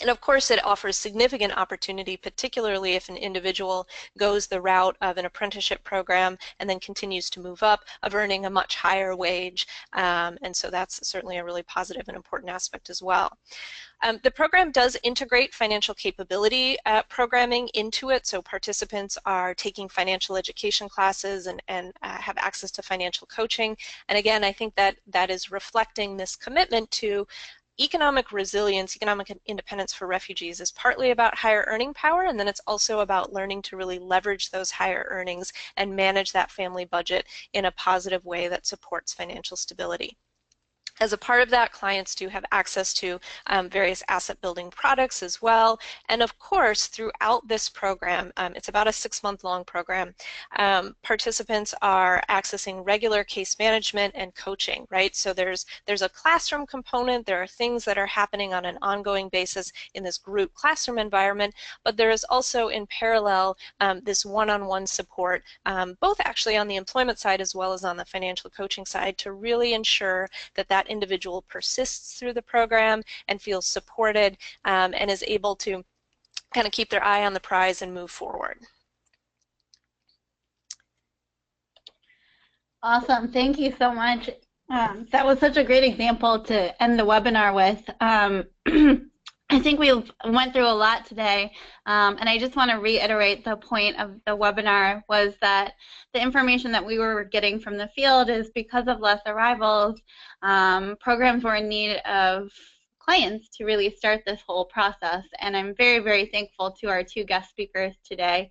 And of course, it offers significant opportunity, particularly if an individual goes the route of an apprenticeship program and then continues to move up, of earning a much higher wage. And so that's certainly a really positive and important aspect as well. The program does integrate financial capability programming into it, so participants are taking financial education classes and have access to financial coaching. And again, I think that is reflecting this commitment to economic resilience, economic independence for refugees is partly about higher earning power, and then it's also about learning to really leverage those higher earnings and manage that family budget in a positive way that supports financial stability. As a part of that, clients do have access to various asset building products as well. And of course, throughout this program, it's about a 6-month-long program, participants are accessing regular case management and coaching, right? So there's a classroom component, there are things that are happening on an ongoing basis in this group classroom environment, but there is also in parallel this one-on-one support, both actually on the employment side as well as on the financial coaching side, to really ensure that individual persists through the program and feels supported and is able to kind of keep their eye on the prize and move forward. Awesome. Thank you so much. That was such a great example to end the webinar with. I think we went through a lot today, and I just want to reiterate the point of the webinar was that the information that we were getting from the field is because of less arrivals, programs were in need of clients to really start this whole process, and I'm very, very thankful to our 2 guest speakers today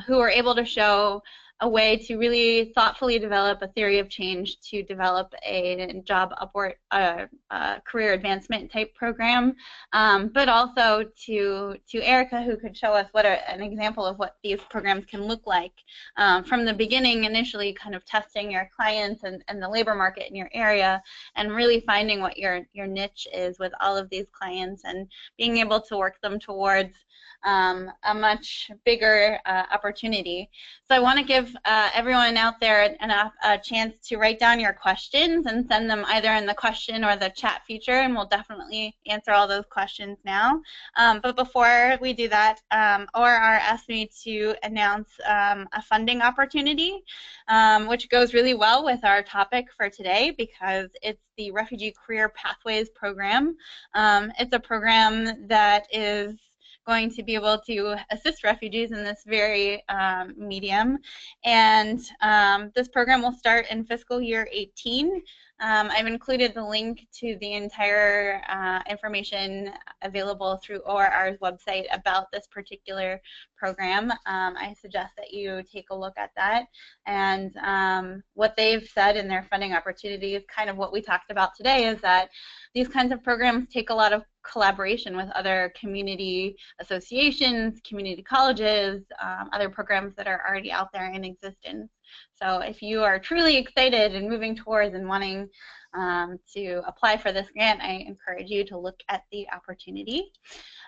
who were able to show a way to really thoughtfully develop a theory of change to develop a job upward career advancement type program, but also to Erica, who could show us what an example of what these programs can look like from the beginning, initially kind of testing your clients and the labor market in your area and really finding what your niche is with all of these clients and being able to work them towards a much bigger opportunity. So I want to give everyone out there a chance to write down your questions and send them either in the question or the chat feature, and we'll definitely answer all those questions now. But before we do that, ORR asked me to announce a funding opportunity, which goes really well with our topic for today because it's the Refugee Career Pathways Program. It's a program that is going to be able to assist refugees in this very medium. And this program will start in fiscal year 18. I've included the link to the entire information available through ORR's website about this particular program. I suggest that you take a look at that. And what they've said in their funding opportunities, kind of what we talked about today, is that these kinds of programs take a lot of collaboration with other community associations, community colleges, other programs that are already out there in existence. So if you are truly excited and moving towards and wanting to apply for this grant, I encourage you to look at the opportunity.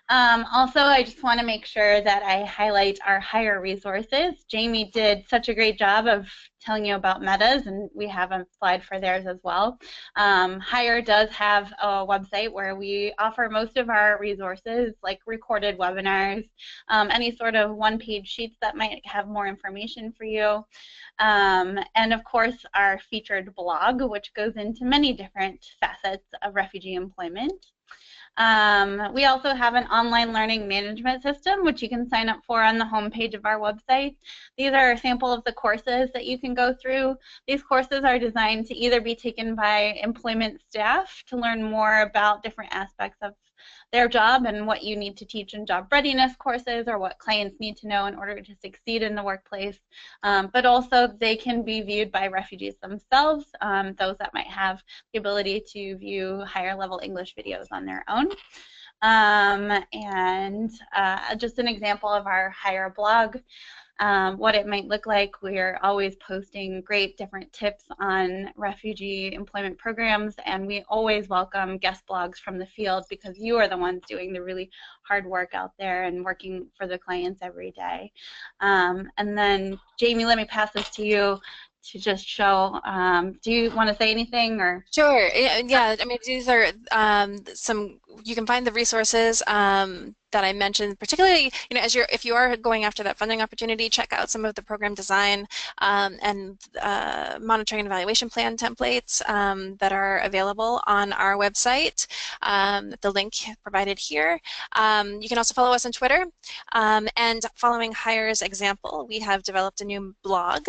Also, I just want to make sure that I highlight our hire resources. Jaime did such a great job of telling you about metas, and we have a slide for theirs as well. Hire does have a website where we offer most of our resources, like recorded webinars, any sort of one-page sheets that might have more information for you, and of course our featured blog, which goes into many different facets of refugee employment. We also have an online learning management system, which you can sign up for on the homepage of our website. These are a sample of the courses that you can go through. These courses are designed to either be taken by employment staff to learn more about different aspects of their job and what you need to teach in job readiness courses or what clients need to know in order to succeed in the workplace, but also they can be viewed by refugees themselves, those that might have the ability to view higher level English videos on their own. and just an example of our Hire blog. What it might look like. We're always posting great different tips on refugee employment programs, and we always welcome guest blogs from the field because you are the ones doing the really hard work out there and working for the clients every day. And then, Jamie, let me pass this to you to just show. Do you want to say anything or? Sure. Yeah. I mean, these are some. You can find the resources that I mentioned, particularly, as if you are going after that funding opportunity, check out some of the program design and monitoring and evaluation plan templates that are available on our website. The link provided here. You can also follow us on Twitter. And following Hire's example, we have developed a new blog.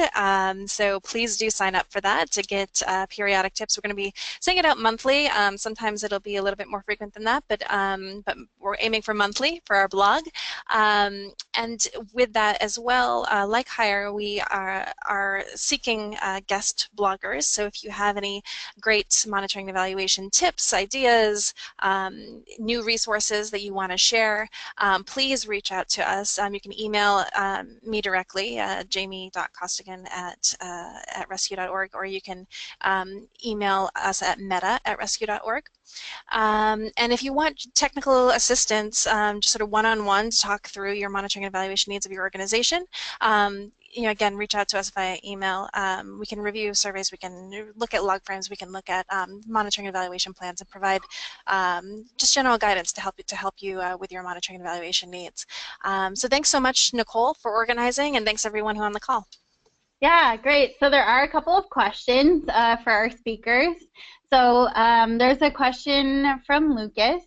So please do sign up for that to get periodic tips. We're going to be sending it out monthly. Sometimes it'll be a little bit more frequent than that, but we're aiming for monthly for our blog. And with that as well, like Hire, we are seeking guest bloggers. So if you have any great monitoring and evaluation tips, ideas, new resources that you want to share, please reach out to us. You can email me directly, jamie.costigan@rescue.org, or you can email us at meta@rescue.org. And if you want technical assistance, just sort of one-on-one to talk through your monitoring and evaluation needs of your organization, again, reach out to us via email. We can review surveys, we can look at log frames, we can look at monitoring and evaluation plans, and provide just general guidance to help you with your monitoring and evaluation needs. So thanks so much, Nicole, for organizing, and thanks everyone who's on the call. Yeah, great. So there are a couple of questions for our speakers. So there's a question from Lucas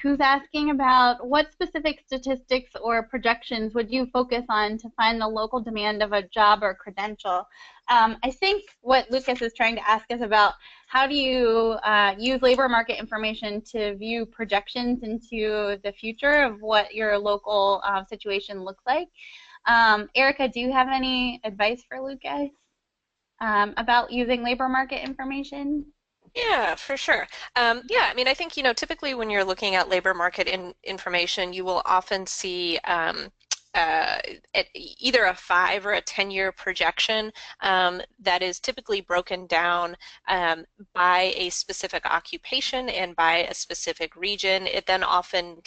who's asking about what specific statistics or projections would you focus on to find the local demand of a job or credential? I think what Lucas is trying to ask is about how do you use labor market information to view projections into the future of what your local situation looks like. Erica, do you have any advice for Lucas about using labor market information? Yeah, for sure. Yeah, I mean, I think, typically when you're looking at labor market information, you will often see either a 5 or a 10-year projection that is typically broken down by a specific occupation and by a specific region. It then often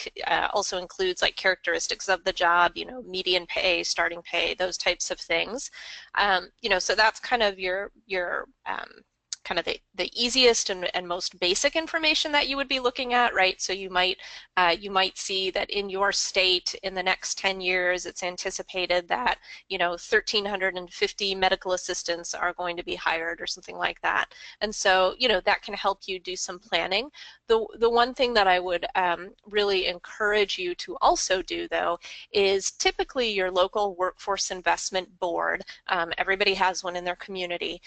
also includes like characteristics of the job, median pay, starting pay, those types of things. So that's kind of your kind of the easiest and most basic information that you would be looking at, right? So you might see that in your state in the next 10 years, it's anticipated that 1,350 medical assistants are going to be hired or something like that. And so that can help you do some planning. The one thing that I would really encourage you to also do, though, is typically your local workforce investment board, everybody has one in their community,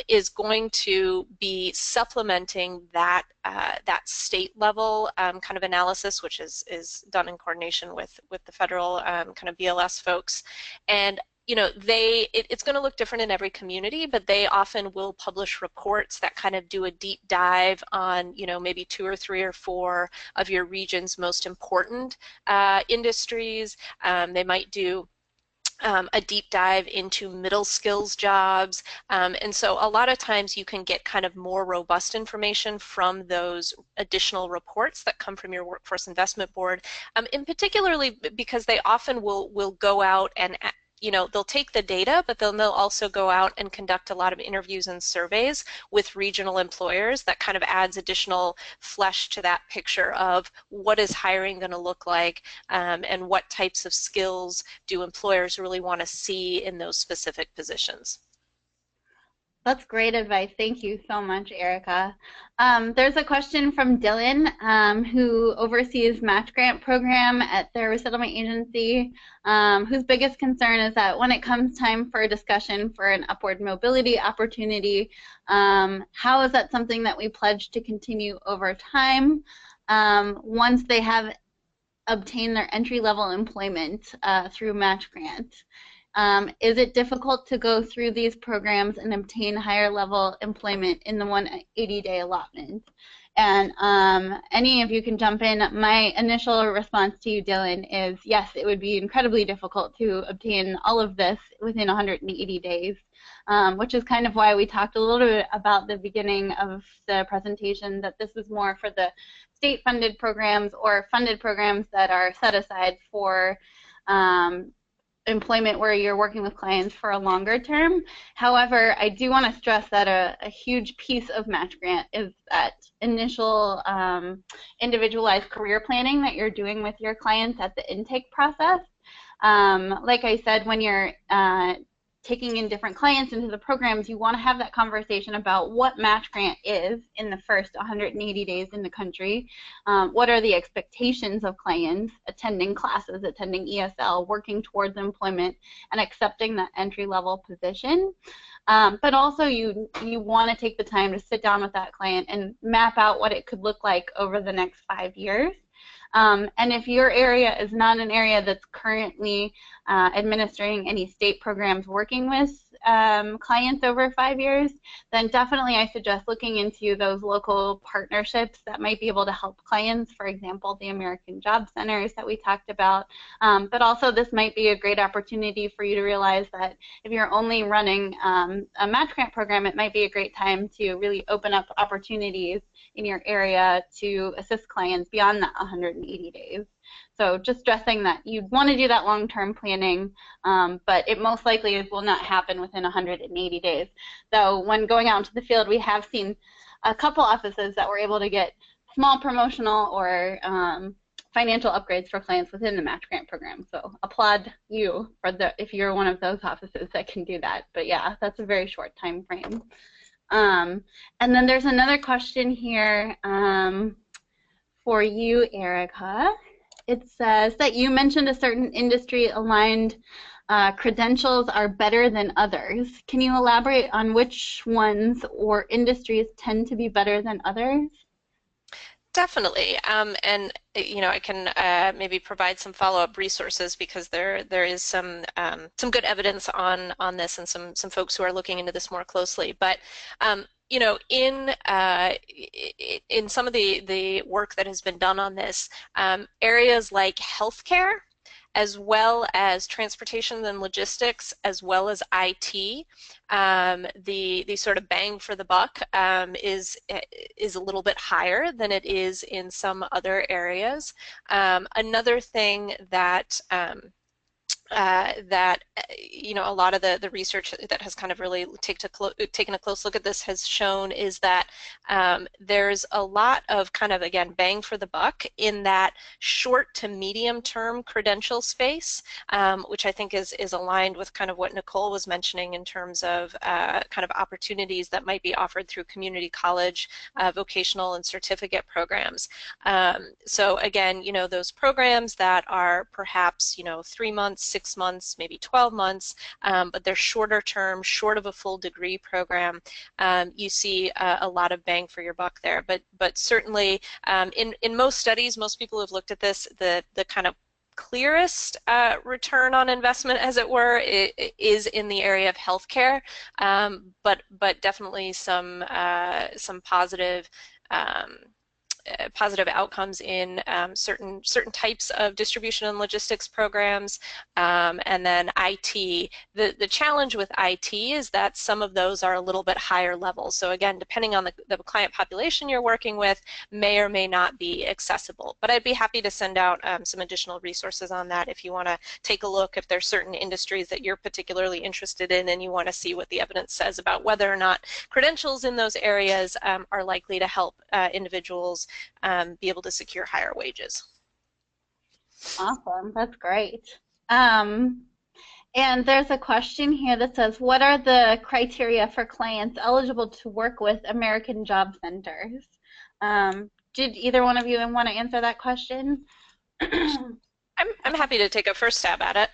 is going to be supplementing that that state level kind of analysis, which is done in coordination with the federal kind of BLS folks. And it's going to look different in every community, but they often will publish reports that kind of do a deep dive on, maybe 2 or 3 or 4 of your region's most important industries. They might do a deep dive into middle skills jobs, and so a lot of times you can get kind of more robust information from those additional reports that come from your workforce investment board, in particularly because they often will go out and they'll take the data, but then they'll also go out and conduct a lot of interviews and surveys with regional employers that kind of adds additional flesh to that picture of what is hiring going to look like, and what types of skills do employers really want to see in those specific positions. That's great advice. Thank you so much, Erica. There's a question from Dylan, who oversees match grant program at their resettlement agency, whose biggest concern is that when it comes time for a discussion for an upward mobility opportunity, how is that something that we pledge to continue over time once they have obtained their entry-level employment through match grant? Is it difficult to go through these programs and obtain higher level employment in the 180-day allotment? And any of you can jump in. My initial response to you, Dylan, is yes, it would be incredibly difficult to obtain all of this within 180 days, which is kind of why we talked a little bit about the beginning of the presentation, that this is more for the state-funded programs or funded programs that are set aside for employment where you're working with clients for a longer term. However, I do want to stress that a huge piece of Match Grant is that initial individualized career planning that you're doing with your clients at the intake process. Like I said, when you're taking in different clients into the programs, you want to have that conversation about what Match Grant is in the first 180 days in the country. What are the expectations of clients attending classes, attending ESL, working towards employment, and accepting that entry-level position. But also you want to take the time to sit down with that client and map out what it could look like over the next 5 years. And if your area is not an area that's currently administering any state programs working with clients over 5 years, then definitely I suggest looking into those local partnerships that might be able to help clients, for example, the American Job Centers that we talked about. But also this might be a great opportunity for you to realize that if you're only running a Match Grant program, it might be a great time to really open up opportunities in your area to assist clients beyond that 180 days. So just stressing that you want to do that long-term planning, but it most likely will not happen within 180 days. Though when going out into the field, we have seen a couple offices that were able to get small promotional or financial upgrades for clients within the Match Grant program. So applaud you for if you're one of those offices that can do that. But yeah, that's a very short time frame. And then there's another question here for you, Erica. It says that you mentioned a certain industry-aligned credentials are better than others. Can you elaborate on which ones or industries tend to be better than others? Definitely, and I can maybe provide some follow-up resources because there is some good evidence on this and some folks who are looking into this more closely. But in some of the work that has been done on this, areas like healthcare, as well as transportation and logistics, as well as IT, the sort of bang for the buck is a little bit higher than it is in some other areas. Another thing that a lot of the research that has kind of really taken a close look at this has shown is that there's a lot of kind of, again, bang for the buck in that short to medium term credential space, which I think is aligned with kind of what Nicole was mentioning in terms of kind of opportunities that might be offered through community college, vocational and certificate programs. So again, those programs that are perhaps 3 months, 6 months, maybe 12 months, but they're shorter term, short of a full degree program, you see a lot of bang for your buck there. But certainly in most studies, most people who've looked at this, the kind of clearest return on investment, as it were, is in the area of healthcare, but definitely some positive positive outcomes in certain types of distribution and logistics programs, and then IT. The challenge with IT is that some of those are a little bit higher level. So again, depending on the client population you're working with, may or may not be accessible. But I'd be happy to send out some additional resources on that if you want to take a look, if there's certain industries that you're particularly interested in and you want to see what the evidence says about whether or not credentials in those areas are likely to help individuals be able to secure higher wages. Awesome, that's great. And there's a question here that says, what are the criteria for clients eligible to work with American Job Centers? Did either one of you want to answer that question? I'm happy to take a first stab at it.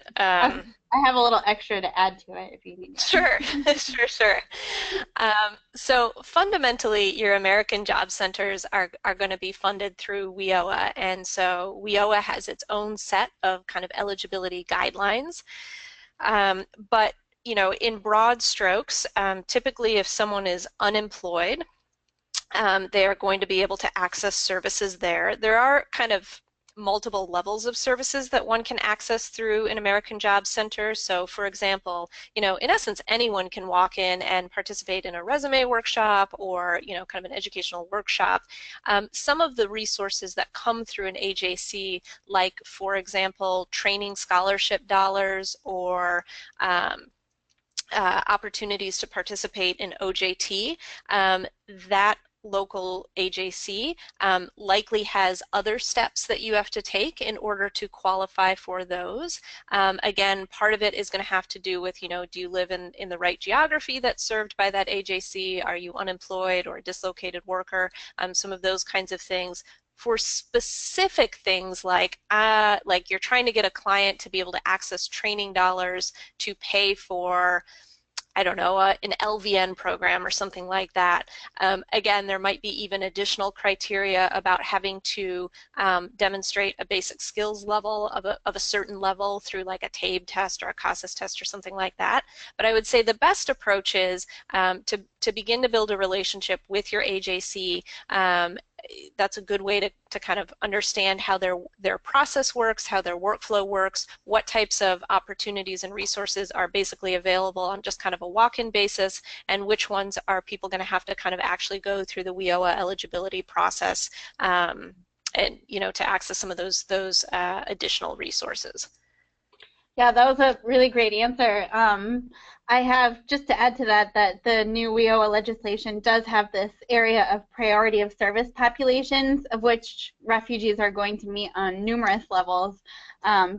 I have a little extra to add to it if you need. Sure, sure. So fundamentally, your American Job Centers are going to be funded through WIOA, and so WIOA has its own set of kind of eligibility guidelines. But you know, in broad strokes, typically if someone is unemployed, they are going to be able to access services there. There are kind of multiple levels of services that one can access through an American Job Center. So for example, you know, in essence, anyone can walk in and participate in a resume workshop or, you know, kind of an educational workshop. Some of the resources that come through an AJC, like for example, training scholarship dollars or opportunities to participate in OJT, that local AJC likely has other steps that you have to take in order to qualify for those. Again, part of it is going to have to do with, you know, do you live in the right geography that's served by that AJC? Are you unemployed or a dislocated worker? Some of those kinds of things. For specific things like you're trying to get a client to be able to access training dollars to pay for, I don't know, an LVN program or something like that. Again, there might be even additional criteria about having to demonstrate a basic skills level of a certain level through like a TABE test or a CASAS test or something like that. But I would say the best approach is to begin to build a relationship with your AJC. That's a good way to kind of understand how their process works, how their workflow works, what types of opportunities and resources are basically available on just kind of a walk-in basis, and which ones are people going to have to kind of actually go through the WIOA eligibility process and, you know, to access some of those additional resources. Yeah, that was a really great answer. I have, just to add to that, that the new WIOA legislation does have this area of priority of service populations, of which refugees are going to meet on numerous levels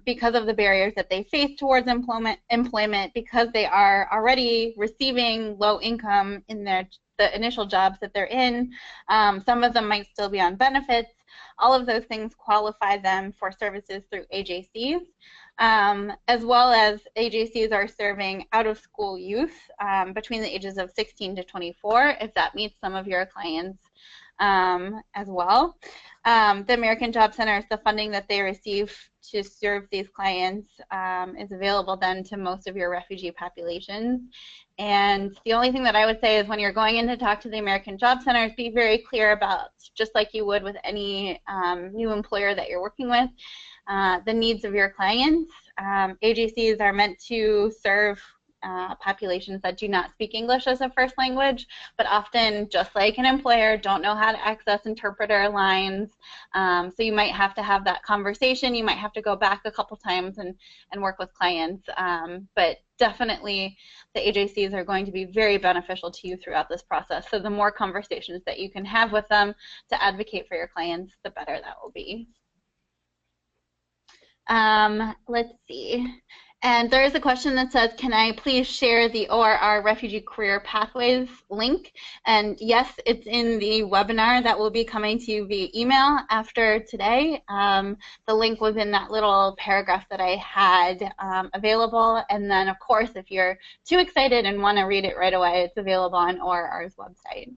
because of the barriers that they face towards employment, because they are already receiving low income in the initial jobs that they're in. Some of them might still be on benefits. All of those things qualify them for services through AJCs. As well as AJCs are serving out-of-school youth between the ages of 16 to 24, if that meets some of your clients as well. The American Job Centers, the funding that they receive to serve these clients is available then to most of your refugee populations. And the only thing that I would say is when you're going in to talk to the American Job Centers, be very clear about, just like you would with any new employer that you're working with, the needs of your clients. AJCs are meant to serve populations that do not speak English as a first language, but often, just like an employer, don't know how to access interpreter lines. So you might have to have that conversation. You might have to go back a couple times and work with clients. But definitely, the AJCs are going to be very beneficial to you throughout this process. So the more conversations that you can have with them to advocate for your clients, the better that will be. Let's see. And there is a question that says, can I please share the ORR Refugee Career Pathways link? And yes, it's in the webinar that will be coming to you via email after today. The link was in that little paragraph that I had available. And then, of course, if you're too excited and want to read it right away, it's available on ORR's website.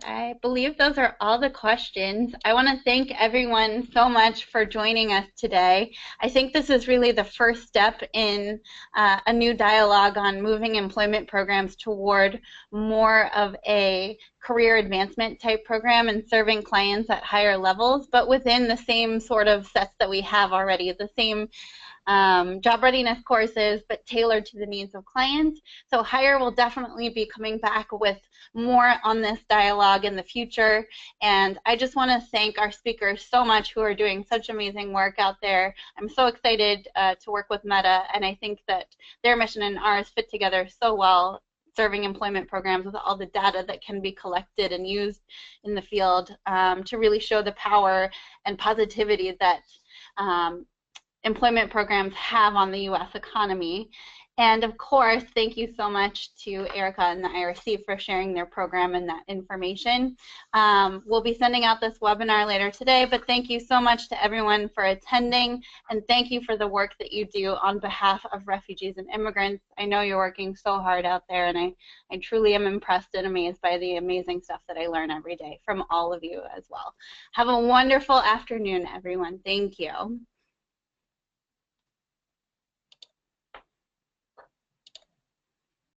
I believe those are all the questions. I want to thank everyone so much for joining us today. I think this is really the first step in a new dialogue on moving employment programs toward more of a career advancement type program and serving clients at higher levels, but within the same sort of sets that we have already, the same job readiness courses, but tailored to the needs of clients. So Hire will definitely be coming back with more on this dialogue in the future. And I just want to thank our speakers so much who are doing such amazing work out there. I'm so excited to work with Meta, and I think that their mission and ours fit together so well, serving employment programs with all the data that can be collected and used in the field to really show the power and positivity that employment programs have on the U.S. economy. And of course, thank you so much to Erica and the IRC for sharing their program and that information. We'll be sending out this webinar later today, but thank you so much to everyone for attending, and thank you for the work that you do on behalf of refugees and immigrants. I know you're working so hard out there, and I truly am impressed and amazed by the amazing stuff that I learn every day from all of you as well. Have a wonderful afternoon, everyone. Thank you.